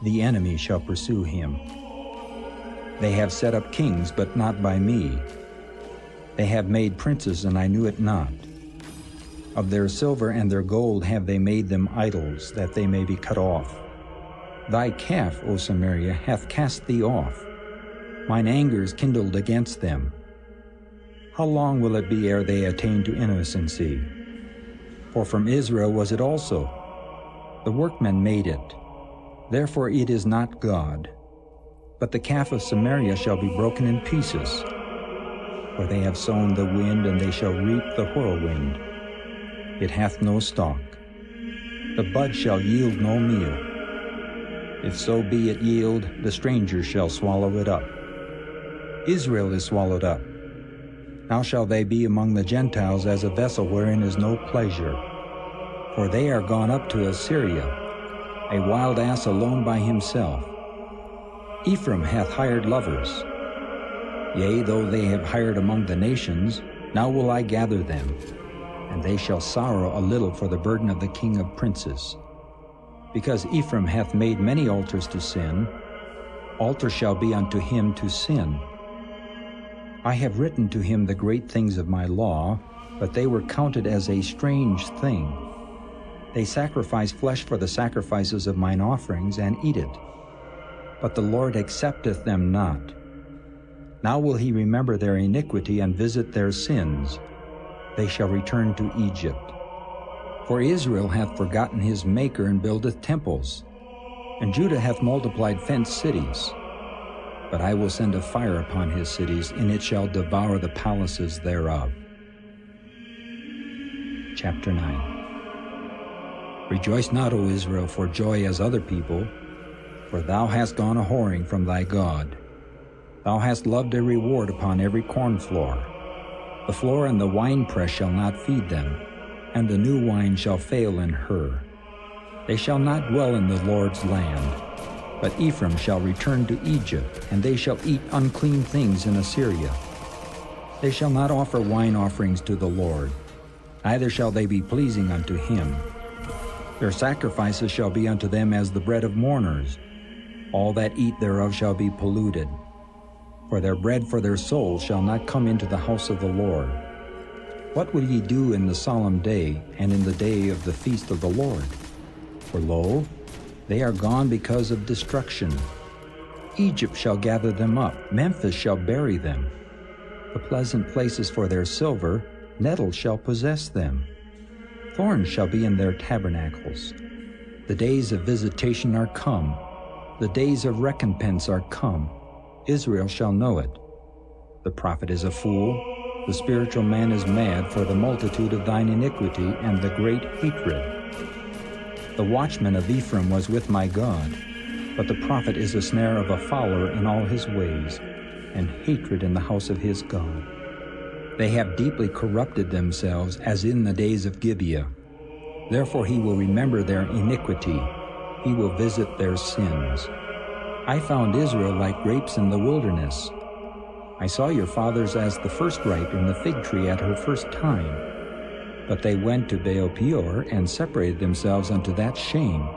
S3: The enemy shall pursue him. They have set up kings, but not by me. They have made princes, and I knew it not. Of their silver and their gold have they made them idols, that they may be cut off. Thy calf, O Samaria, hath cast thee off. Mine anger is kindled against them. How long will it be ere they attain to innocency? For from Israel was it also. The workmen made it. Therefore it is not God. But the calf of Samaria shall be broken in pieces. For they have sown the wind, and they shall reap the whirlwind. It hath no stalk. The bud shall yield no meal. If so be it yield, the stranger shall swallow it up. Israel is swallowed up. Now shall they be among the Gentiles as a vessel wherein is no pleasure. For they are gone up to Assyria, a wild ass alone by himself. Ephraim hath hired lovers. Yea, though they have hired among the nations, now will I gather them. And they shall sorrow a little for the burden of the king of princes. Because Ephraim hath made many altars to sin, altar shall be unto him to sin. I have written to him the great things of my law, but they were counted as a strange thing. They sacrifice flesh for the sacrifices of mine offerings, and eat it. But the Lord accepteth them not. Now will he remember their iniquity, and visit their sins. They shall return to Egypt. For Israel hath forgotten his Maker, and buildeth temples. And Judah hath multiplied fenced cities. But I will send a fire upon his cities, and it shall devour the palaces thereof. Chapter 9. Rejoice not, O Israel, for joy as other people, for thou hast gone a-whoring from thy God. Thou hast loved a reward upon every corn floor. The floor and the winepress shall not feed them, and the new wine shall fail in her. They shall not dwell in the Lord's land, but Ephraim shall return to Egypt, and they shall eat unclean things in Assyria. They shall not offer wine offerings to the Lord. neither shall they be pleasing unto him. Their sacrifices shall be unto them as the bread of mourners. All that eat thereof shall be polluted. For their bread for their souls shall not come into the house of the Lord. What will ye do in the solemn day, and in the day of the feast of the Lord? For lo, they are gone because of destruction. Egypt shall gather them up, Memphis shall bury them. The pleasant places for their silver, nettles shall possess them. Thorns shall be in their tabernacles. The days of visitation are come. The days of recompense are come. Israel shall know it. The prophet is a fool. The spiritual man is mad for the multitude of thine iniquity and the great hatred. The watchman of Ephraim was with my God, but the prophet is a snare of a fowler in all his ways, and hatred in the house of his God. They have deeply corrupted themselves as in the days of Gibeah. Therefore he will remember their iniquity. He will visit their sins. I found Israel like grapes in the wilderness. I saw your fathers as the first ripe in the fig tree at her first time. But they went to Baal Peor and separated themselves unto that shame,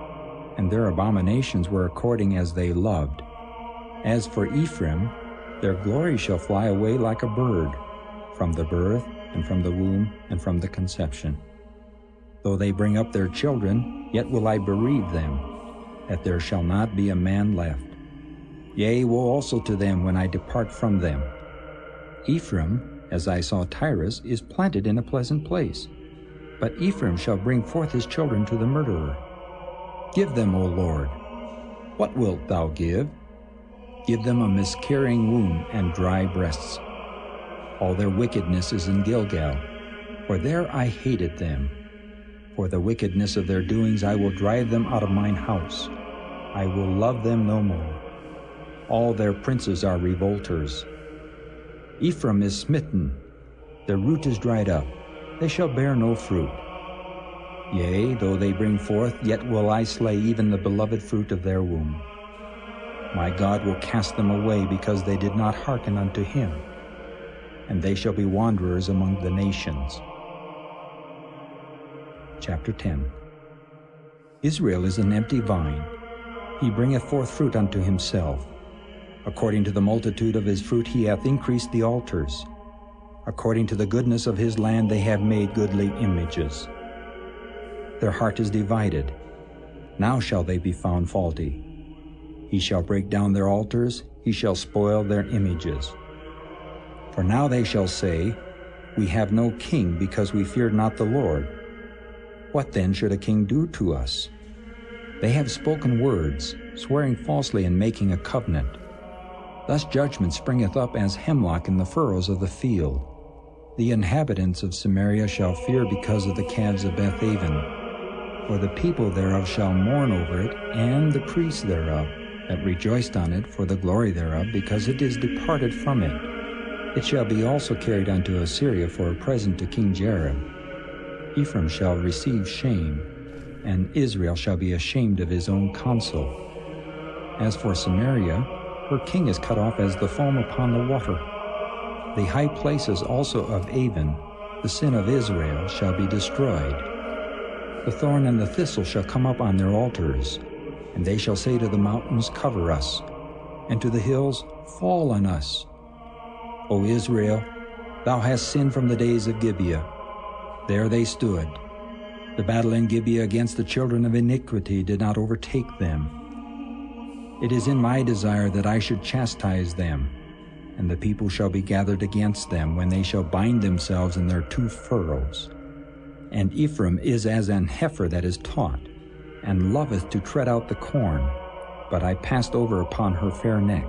S3: and their abominations were according as they loved. As for Ephraim, their glory shall fly away like a bird, from the birth, and from the womb, and from the conception. Though they bring up their children, yet will I bereave them, that there shall not be a man left. Yea, woe also to them when I depart from them. Ephraim, as I saw Tyrus, is planted in a pleasant place. But Ephraim shall bring forth his children to the murderer. Give them, O Lord. What wilt thou give? Give them a miscarrying womb and dry breasts. All their wickedness is in Gilgal, for there I hated them. For the wickedness of their doings I will drive them out of mine house. I will love them no more. All their princes are revolters. Ephraim is smitten. Their root is dried up. They shall bear no fruit. Yea, though they bring forth, yet will I slay even the beloved fruit of their womb. My God will cast them away because they did not hearken unto him, and they shall be wanderers among the nations. Chapter 10. Israel is an empty vine. He bringeth forth fruit unto himself. According to the multitude of his fruit he hath increased the altars. According to the goodness of his land they have made goodly images. Their heart is divided. Now shall they be found faulty. He shall break down their altars, he shall spoil their images. For now they shall say, We have no king, because we feared not the Lord. What then should a king do to us? They have spoken words, swearing falsely and making a covenant. Thus judgment springeth up as hemlock in the furrows of the field. The inhabitants of Samaria shall fear because of the calves of Bethaven. For the people thereof shall mourn over it, and the priests thereof, that rejoiced on it for the glory thereof, because it is departed from it. It shall be also carried unto Assyria for a present to King Jareb. Ephraim shall receive shame, and Israel shall be ashamed of his own counsel. As for Samaria, her king is cut off as the foam upon the water. The high places also of Avon, the sin of Israel, shall be destroyed. The thorn and the thistle shall come up on their altars, and they shall say to the mountains, Cover us, and to the hills, Fall on us. O Israel, thou hast sinned from the days of Gibeah. There they stood. The battle in Gibeah against the children of iniquity did not overtake them. It is in my desire that I should chastise them, and the people shall be gathered against them when they shall bind themselves in their two furrows. And Ephraim is as an heifer that is taught, and loveth to tread out the corn. But I passed over upon her fair neck.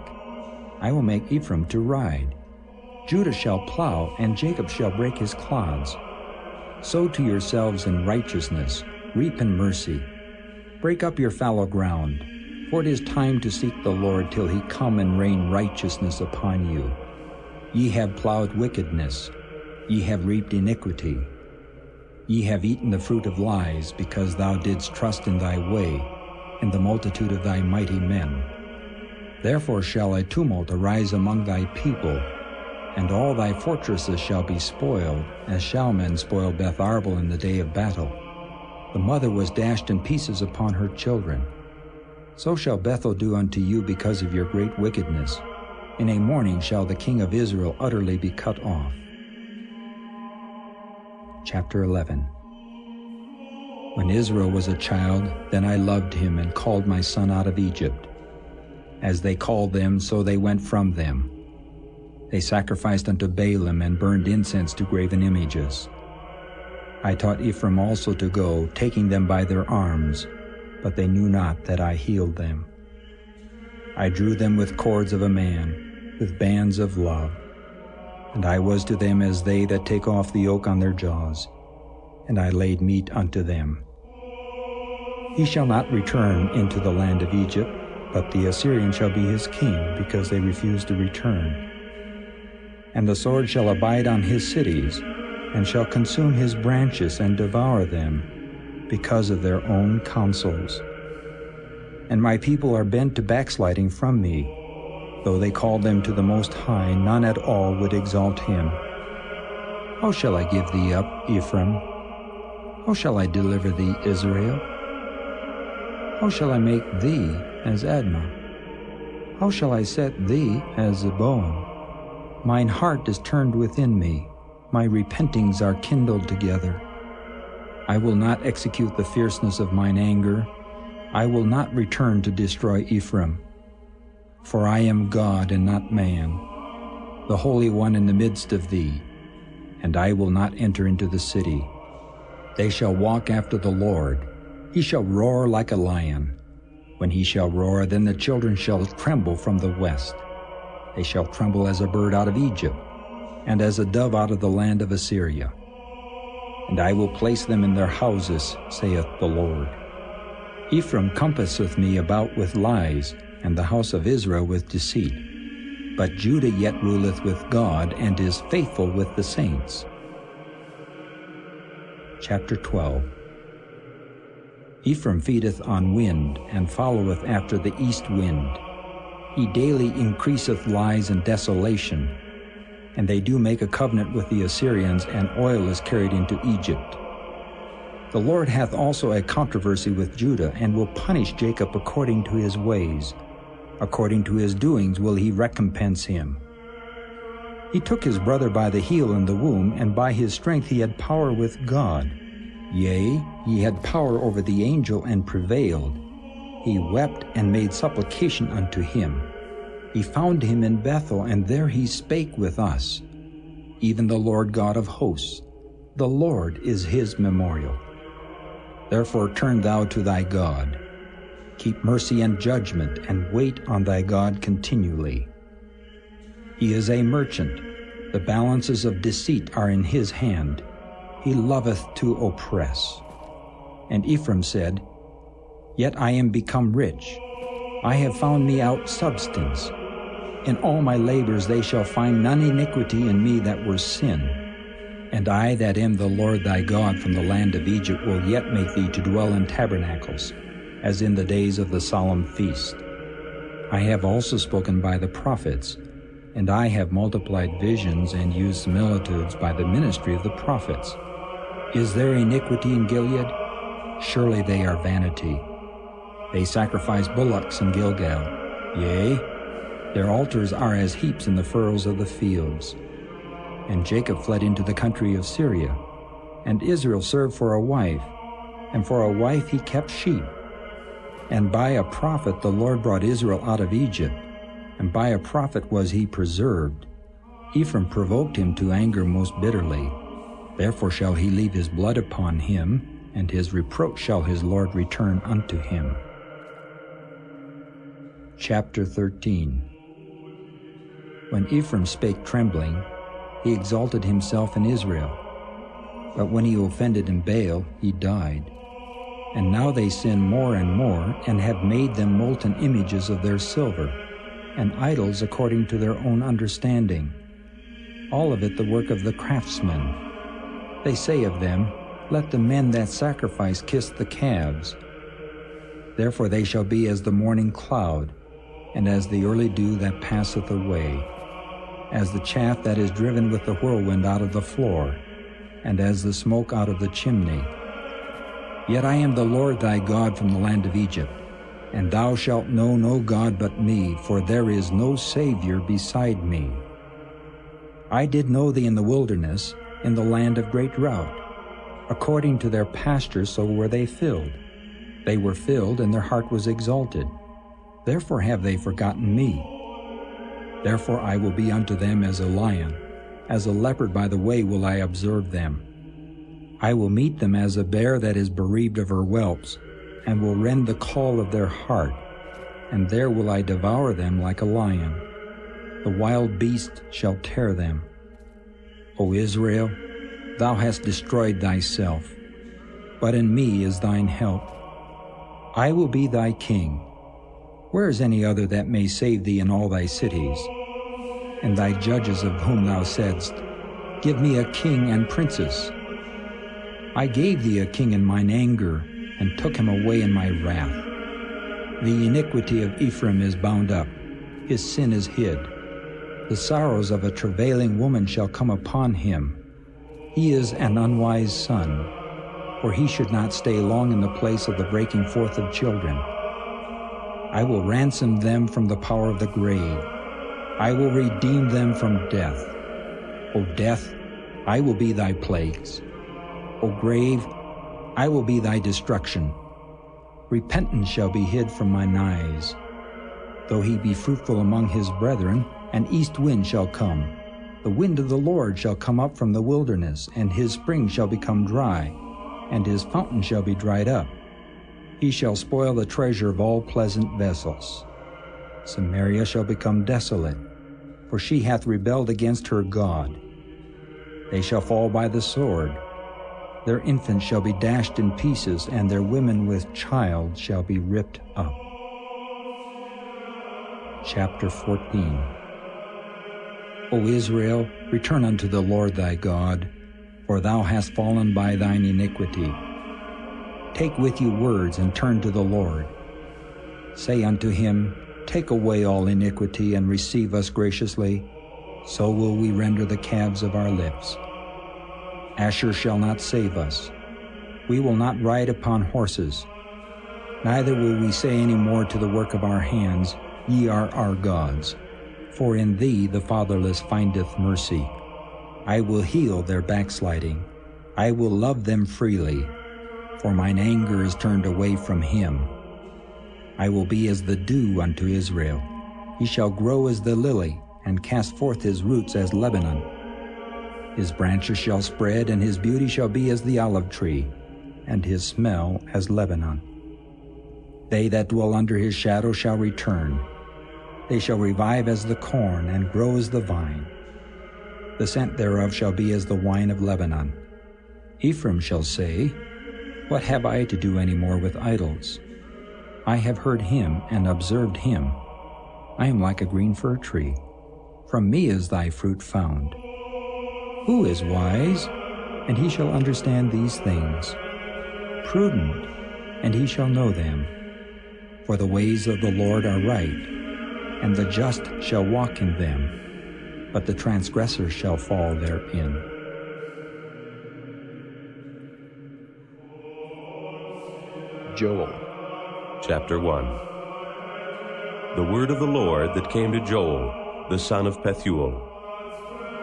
S3: I will make Ephraim to ride. Judah shall plow, and Jacob shall break his clods. Sow to yourselves in righteousness, reap in mercy. Break up your fallow ground, for it is time to seek the Lord till he come and rain righteousness upon you. Ye have plowed wickedness, ye have reaped iniquity. Ye have eaten the fruit of lies, because thou didst trust in thy way, in the multitude of thy mighty men. Therefore shall a tumult arise among thy people, and all thy fortresses shall be spoiled, as shall men spoil Beth Arbel in the day of battle. The mother was dashed in pieces upon her children. So shall Bethel do unto you because of your great wickedness. In a morning shall the king of Israel utterly be cut off. Chapter 11. When Israel was a child, then I loved him and called my son out of Egypt. As they called them, so they went from them. They sacrificed unto Baalim and burned incense to graven images. I taught Ephraim also to go, taking them by their arms, but they knew not that I healed them. I drew them with cords of a man, with bands of love. And I was to them as they that take off the yoke on their jaws, and I laid meat unto them. He shall not return into the land of Egypt, but the Assyrian shall be his king, because they refuse to return. And the sword shall abide on his cities, and shall consume his branches and devour them, because of their own counsels. And my people are bent to backsliding from me. Though they called them to the Most High, none at all would exalt him. How shall I give thee up, Ephraim? How shall I deliver thee, Israel? How shall I make thee as Admah? How shall I set thee as Zeboim? Mine heart is turned within me, my repentings are kindled together. I will not execute the fierceness of mine anger, I will not return to destroy Ephraim. For I am God and not man, the Holy One in the midst of thee, and I will not enter into the city. They shall walk after the Lord, he shall roar like a lion. When he shall roar, then the children shall tremble from the west. They shall tremble as a bird out of Egypt, and as a dove out of the land of Assyria. And I will place them in their houses, saith the Lord. Ephraim compasseth me about with lies, and the house of Israel with deceit. But Judah yet ruleth with God, and is faithful with the saints. Chapter 12. Ephraim feedeth on wind, and followeth after the east wind. He daily increaseth lies and desolation, and they do make a covenant with the Assyrians, and oil is carried into Egypt. The Lord hath also a controversy with Judah, and will punish Jacob according to his ways. According to his doings will he recompense him. He took his brother by the heel in the womb, and by his strength he had power with God. Yea, he had power over the angel and prevailed. He wept and made supplication unto him. He found him in Bethel, and there he spake with us. Even the Lord God of hosts, the Lord is his memorial. Therefore turn thou to thy God. Keep mercy and judgment, and wait on thy God continually. He is a merchant. The balances of deceit are in his hand. He loveth to oppress. And Ephraim said, Yet I am become rich. I have found me out substance. In all my labors they shall find none iniquity in me that were sin. And I that am the Lord thy God from the land of Egypt will yet make thee to dwell in tabernacles, as in the days of the solemn feast. I have also spoken by the prophets, and I have multiplied visions and used similitudes by the ministry of the prophets. Is there iniquity in Gilead? Surely they are vanity. They sacrifice bullocks in Gilgal. Yea, their altars are as heaps in the furrows of the fields. And Jacob fled into the country of Syria, and Israel served for a wife, and for a wife he kept sheep. And by a prophet the Lord brought Israel out of Egypt, and by a prophet was he preserved. Ephraim provoked him to anger most bitterly. Therefore shall he leave his blood upon him, and his reproach shall his Lord return unto him. Chapter 13. When Ephraim spake trembling, he exalted himself in Israel. But when he offended in Baal, he died. And now they sin more and more, and have made them molten images of their silver, and idols according to their own understanding. All of it the work of the craftsmen. They say of them, Let the men that sacrifice kiss the calves. Therefore they shall be as the morning cloud, and as the early dew that passeth away. as the chaff that is driven with the whirlwind out of the floor, and as the smoke out of the chimney. Yet I am the Lord thy God from the land of Egypt, and thou shalt know no God but me, for there is no Savior beside me. I did know thee in the wilderness, in the land of great drought. According to their pastures so were they filled. They were filled, and their heart was exalted. Therefore have they forgotten me. Therefore I will be unto them as a lion, as a leopard by the way will I observe them. I will meet them as a bear that is bereaved of her whelps, and will rend the caul of their heart, and there will I devour them like a lion. The wild beast shall tear them. O Israel, thou hast destroyed thyself, but in me is thine help. I will be thy king. Where is any other that may save thee in all thy cities? And thy judges of whom thou saidst, give me a king and princes. I gave thee a king in mine anger, and took him away in my wrath. The iniquity of Ephraim is bound up, his sin is hid. The sorrows of a travailing woman shall come upon him. He is an unwise son, for he should not stay long in the place of the breaking forth of children. I will ransom them from the power of the grave. I will redeem them from death. O death, I will be thy plagues. O grave, I will be thy destruction. Repentance shall be hid from mine eyes. Though he be fruitful among his brethren, an east wind shall come. The wind of the Lord shall come up from the wilderness, and his spring shall become dry, and his fountain shall be dried up. He shall spoil the treasure of all pleasant vessels. Samaria shall become desolate, for she hath rebelled against her God. They shall fall by the sword. Their infants shall be dashed in pieces, and their women with child shall be ripped up. Chapter 14. O Israel, return unto the Lord thy God, for thou hast fallen by thine iniquity. Take with you words, and turn to the Lord. Say unto him, take away all iniquity, and receive us graciously. So will we render the calves of our lips. Asher shall not save us. We will not ride upon horses. Neither will we say any more to the work of our hands, ye are our gods. For in thee the fatherless findeth mercy. I will heal their backsliding. I will love them freely, for mine anger is turned away from him. I will be as the dew unto Israel. He shall grow as the lily, and cast forth his roots as Lebanon. His branches shall spread, and his beauty shall be as the olive tree, and his smell as Lebanon. They that dwell under his shadow shall return. They shall revive as the corn, and grow as the vine. The scent thereof shall be as the wine of Lebanon. Ephraim shall say, what have I to do any more with idols? I have heard him and observed him. I am like a green fir tree. From me is thy fruit found. Who is wise? And he shall understand these things. Prudent, and he shall know them. For the ways of the Lord are right, and the just shall walk in them, but the transgressor shall fall therein.
S1: Joel, chapter 1. The word of the Lord that came to Joel, the son of Pethuel.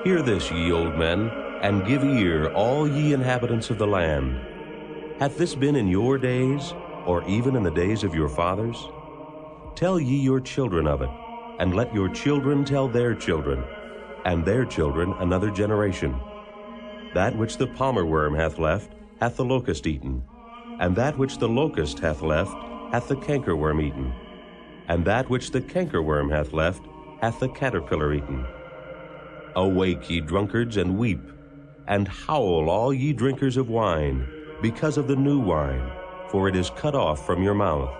S1: Hear this, ye old men, and give ear, all ye inhabitants of the land. Hath this been in your days, or even in the days of your fathers? Tell ye your children of it, and let your children tell their children, and their children another generation. That which the palmerworm hath left, hath the locust eaten, and that which the locust hath left, hath the cankerworm eaten, and that which the cankerworm hath left, hath the caterpillar eaten. Awake, ye drunkards, and weep, and howl, all ye drinkers of wine, because of the new wine, for it is cut off from your mouth.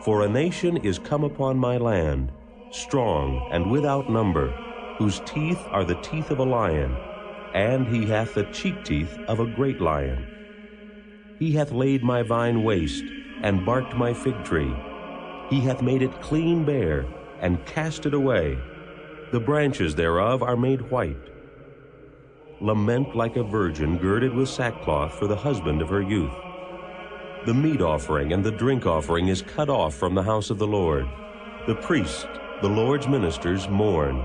S1: For a nation is come upon my land, strong and without number, whose teeth are the teeth of a lion, and he hath the cheek teeth of a great lion. He hath laid my vine waste, and barked my fig tree. He hath made it clean bare, and cast it away. The branches thereof are made white. Lament like a virgin girded with sackcloth for the husband of her youth. The meat offering and the drink offering is cut off from the house of the Lord. The priest, the Lord's ministers, mourn.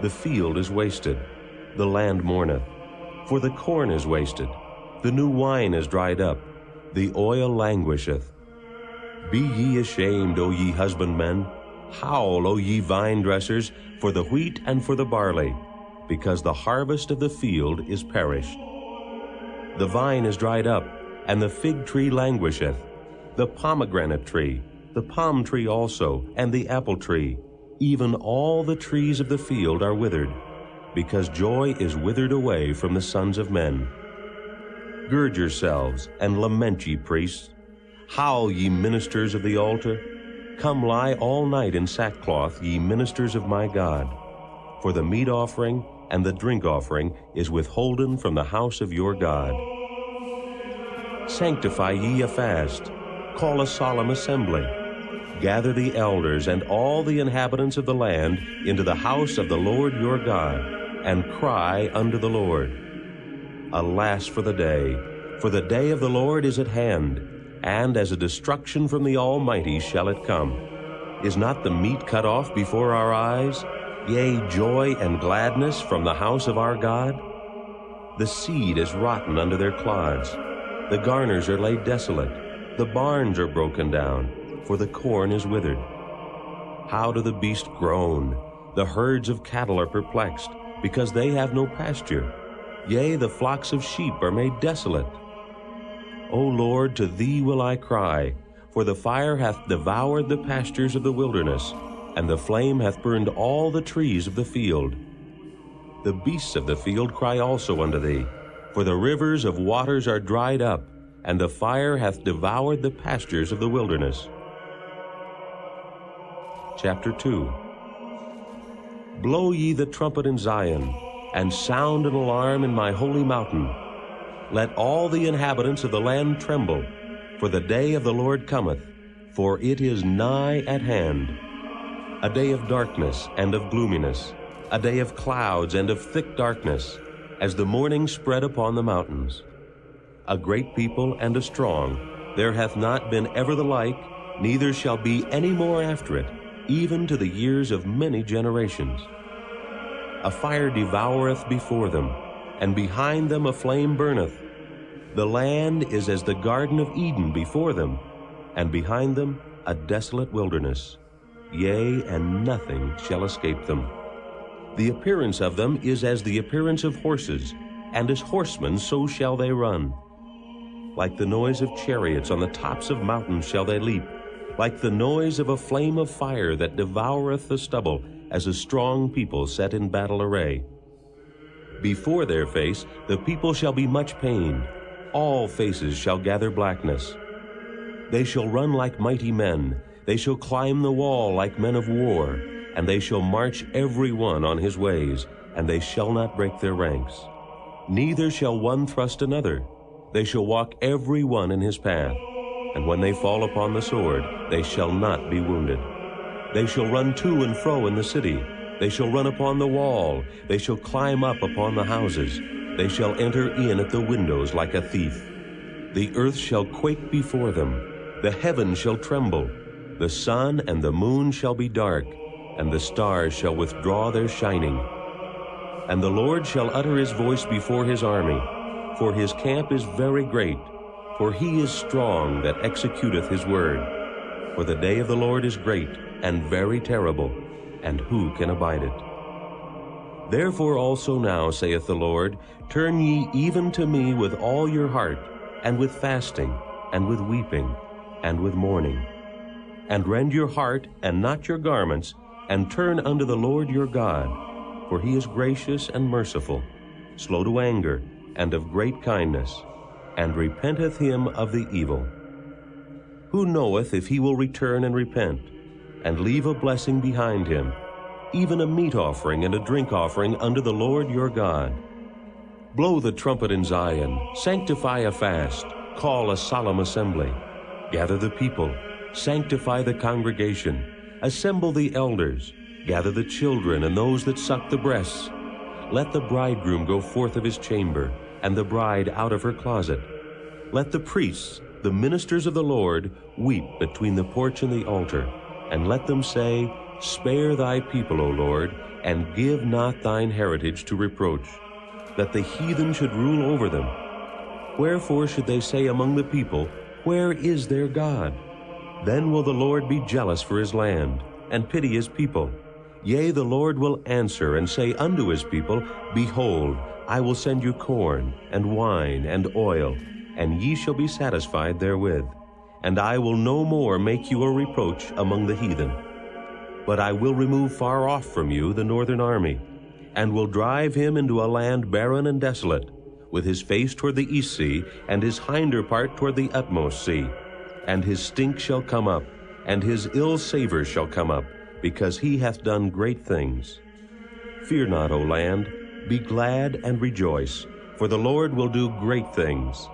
S1: The field is wasted, the land mourneth. For the corn is wasted, the new wine is dried up, the oil languisheth. Be ye ashamed, O ye husbandmen. Howl, O ye vine dressers, for the wheat and for the barley, because the harvest of the field is perished. The vine is dried up, and the fig tree languisheth, the pomegranate tree, the palm tree also, and the apple tree, even all the trees of the field are withered, because joy is withered away from the sons of men. Gird yourselves, and lament, ye priests. Howl, ye ministers of the altar. Come lie all night in sackcloth, ye ministers of my God. For the meat offering and the drink offering is withholden from the house of your God. Sanctify ye a fast, call a solemn assembly. Gather the elders and all the inhabitants of the land into the house of the Lord your God, and cry unto the Lord. Alas for the day of the Lord is at hand, and as a destruction from the Almighty shall it come. Is not the meat cut off before our eyes? Yea, joy and gladness from the house of our God? The seed is rotten under their clods. The garners are laid desolate. The barns are broken down, for the corn is withered. How do the beasts groan? The herds of cattle are perplexed, because they have no pasture. Yea, the flocks of sheep are made desolate. O Lord, to thee will I cry, for the fire hath devoured the pastures of the wilderness, and the flame hath burned all the trees of the field. The beasts of the field cry also unto thee, for the rivers of waters are dried up, and the fire hath devoured the pastures of the wilderness. Chapter 2. Blow ye the trumpet in Zion, and sound an alarm in my holy mountain. Let all the inhabitants of the land tremble, for the day of the Lord cometh, for it is nigh at hand. A day of darkness and of gloominess, a day of clouds and of thick darkness, as the morning spread upon the mountains. A great people and a strong, there hath not been ever the like, neither shall be any more after it, even to the years of many generations. A fire devoureth before them, and behind them a flame burneth. The land is as the Garden of Eden before them, and behind them a desolate wilderness. Yea, and nothing shall escape them. The appearance of them is as the appearance of horses, and as horsemen so shall they run. Like the noise of chariots on the tops of mountains shall they leap, like the noise of a flame of fire that devoureth the stubble, as a strong people set in battle array. Before their face the people shall be much pained, all faces shall gather blackness. They shall run like mighty men, they shall climb the wall like men of war, and they shall march every one on his ways, and they shall not break their ranks. Neither shall one thrust another, they shall walk every one in his path, and when they fall upon the sword, they shall not be wounded. They shall run to and fro in the city, they shall run upon the wall, they shall climb up upon the houses, they shall enter in at the windows like a thief. The earth shall quake before them, the heavens shall tremble, the sun and the moon shall be dark, and the stars shall withdraw their shining. And the Lord shall utter his voice before his army, for his camp is very great, for he is strong that executeth his word. For the day of the Lord is great and very terrible, and who can abide it? Therefore also now, saith the Lord, turn ye even to me with all your heart, and with fasting, and with weeping, and with mourning. And rend your heart, and not your garments, and turn unto the Lord your God, for he is gracious and merciful, slow to anger, and of great kindness, and repenteth him of the evil. Who knoweth if he will return and repent, and leave a blessing behind him, even a meat offering and a drink offering unto the Lord your God? Blow the trumpet in Zion, sanctify a fast, call a solemn assembly. Gather the people, sanctify the congregation, assemble the elders, Gather the children and those that suck the breasts. Let the bridegroom go forth of his chamber, and the bride out of her closet. Let the priests, the ministers of the Lord, weep between the porch and the altar, and let them say, Spare thy people, O Lord, and give not thine heritage to reproach, that the heathen should rule over them. Wherefore should they say among the people, Where is their God? Then will the Lord be jealous for his land, and pity his people. Yea, the Lord will answer and say unto his people, Behold, I will send you corn, and wine, and oil, and ye shall be satisfied therewith. And I will no more make you a reproach among the heathen. But I will remove far off from you the northern army, and will drive him into a land barren and desolate, with his face toward the east sea, and his hinder part toward the utmost sea. And his stink shall come up, and his ill savor shall come up, because he hath done great things. Fear not, O land, be glad and rejoice, for the Lord will do great things.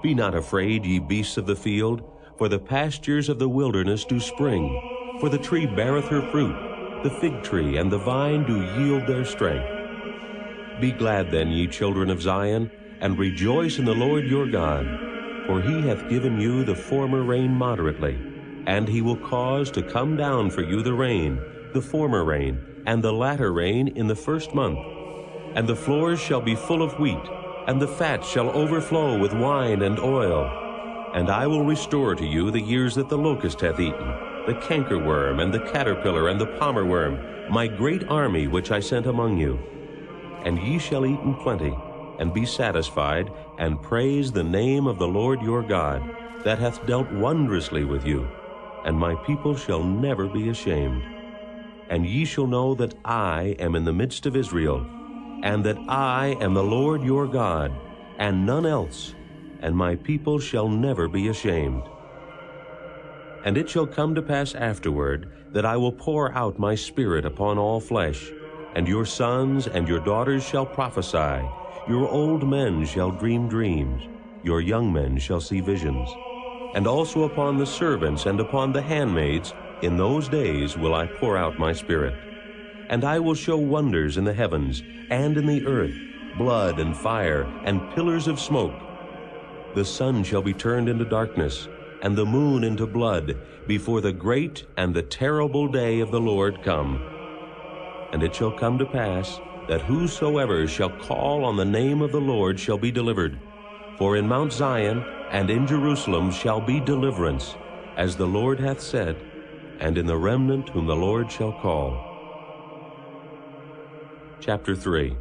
S1: Be not afraid, ye beasts of the field, for the pastures of the wilderness do spring. For the tree beareth her fruit, the fig tree and the vine do yield their strength. Be glad then, ye children of Zion, and rejoice in the Lord your God, for he hath given you the former rain moderately, and he will cause to come down for you the rain, the former rain, and the latter rain in the first month. And the floors shall be full of wheat, and the fat shall overflow with wine and oil. And I will restore to you the years that the locust hath eaten, the cankerworm, and the caterpillar, and the palmerworm, my great army which I sent among you. And ye shall eat in plenty, and be satisfied, and praise the name of the Lord your God, that hath dealt wondrously with you. And my people shall never be ashamed. And ye shall know that I am in the midst of Israel, and that I am the Lord your God, and none else, and my people shall never be ashamed. And it shall come to pass afterward, that I will pour out my Spirit upon all flesh, and your sons and your daughters shall prophesy, your old men shall dream dreams, your young men shall see visions. And also upon the servants and upon the handmaids, in those days will I pour out my Spirit. And I will show wonders in the heavens and in the earth, blood and fire and pillars of smoke. The sun shall be turned into darkness, and the moon into blood, before the great and the terrible day of the Lord come. And it shall come to pass, that whosoever shall call on the name of the Lord shall be delivered. For in Mount Zion and in Jerusalem shall be deliverance, as the Lord hath said, and in the remnant whom the Lord shall call. Chapter 3.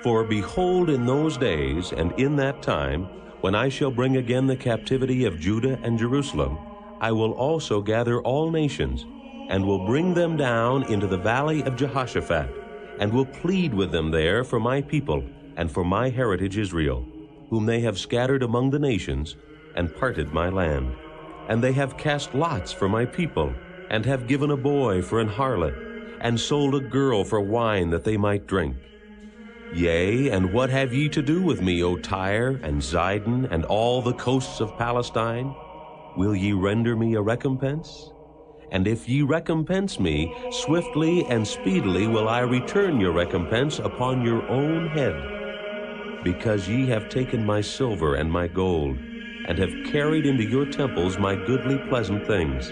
S1: For behold, in those days and in that time, when I shall bring again the captivity of Judah and Jerusalem, I will also gather all nations, and will bring them down into the valley of Jehoshaphat, and will plead with them there for my people and for my heritage Israel, whom they have scattered among the nations, and parted my land. And they have cast lots for my people, and have given a boy for an harlot, and sold a girl for wine that they might drink. Yea, and what have ye to do with me, O Tyre, and Zidon, and all the coasts of Palestine? Will ye render me a recompense? And if ye recompense me, swiftly and speedily will I return your recompense upon your own head. Because ye have taken my silver and my gold, and have carried into your temples my goodly pleasant things.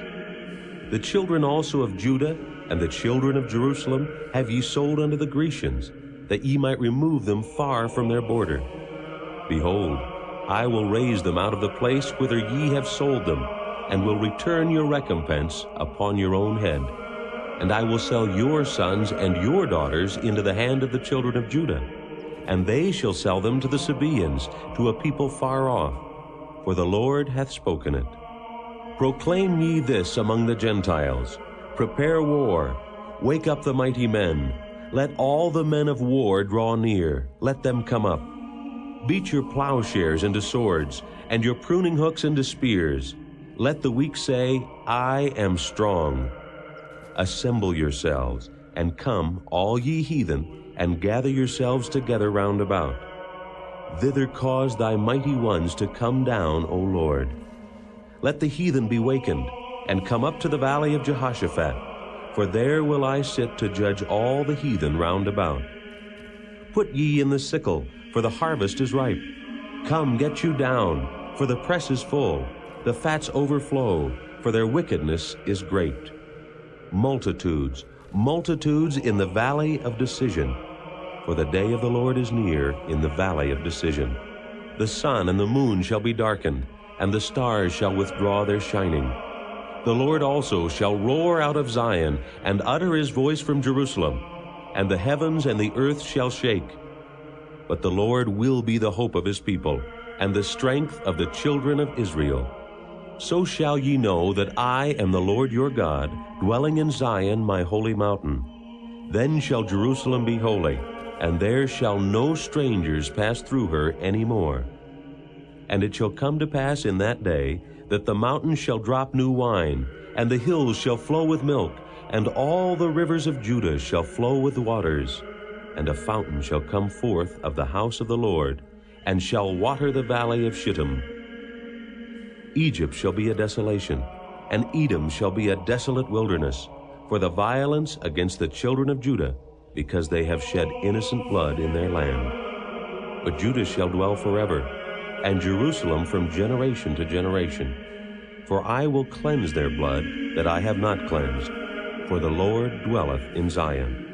S1: The children also of Judah and the children of Jerusalem have ye sold unto the Grecians, that ye might remove them far from their border. Behold, I will raise them out of the place whither ye have sold them, and will return your recompense upon your own head. And I will sell your sons and your daughters into the hand of the children of Judah, and they shall sell them to the Sabaeans, to a people far off, for the Lord hath spoken it. Proclaim ye this among the Gentiles, prepare war, wake up the mighty men, let all the men of war draw near, let them come up. Beat your plowshares into swords, and your pruning hooks into spears. Let the weak say, I am strong. Assemble yourselves, and come, all ye heathen, and gather yourselves together round about. Thither cause thy mighty ones to come down, O Lord. Let the heathen be wakened, and come up to the valley of Jehoshaphat. for there will I sit to judge all the heathen round about. Put ye in the sickle, for the harvest is ripe. Come, get you down, for the press is full. The fats overflow, for their wickedness is great. Multitudes, multitudes in the valley of decision. For the day of the Lord is near in the valley of decision. The sun and the moon shall be darkened, and the stars shall withdraw their shining. The Lord also shall roar out of Zion, and utter his voice from Jerusalem, and the heavens and the earth shall shake. But the Lord will be the hope of his people, and the strength of the children of Israel. So shall ye know that I am the Lord your God, dwelling in Zion my holy mountain. Then shall Jerusalem be holy, and there shall no strangers pass through her any more. And it shall come to pass in that day that the mountains shall drop new wine, and the hills shall flow with milk, and all the rivers of Judah shall flow with waters. And a fountain shall come forth of the house of the Lord, and shall water the valley of Shittim. Egypt shall be a desolation, and Edom shall be a desolate wilderness, for the violence against the children of Judah, because they have shed innocent blood in their land. But Judah shall dwell forever, and Jerusalem from generation to generation. For I will cleanse their blood that I have not cleansed, for the Lord dwelleth in Zion.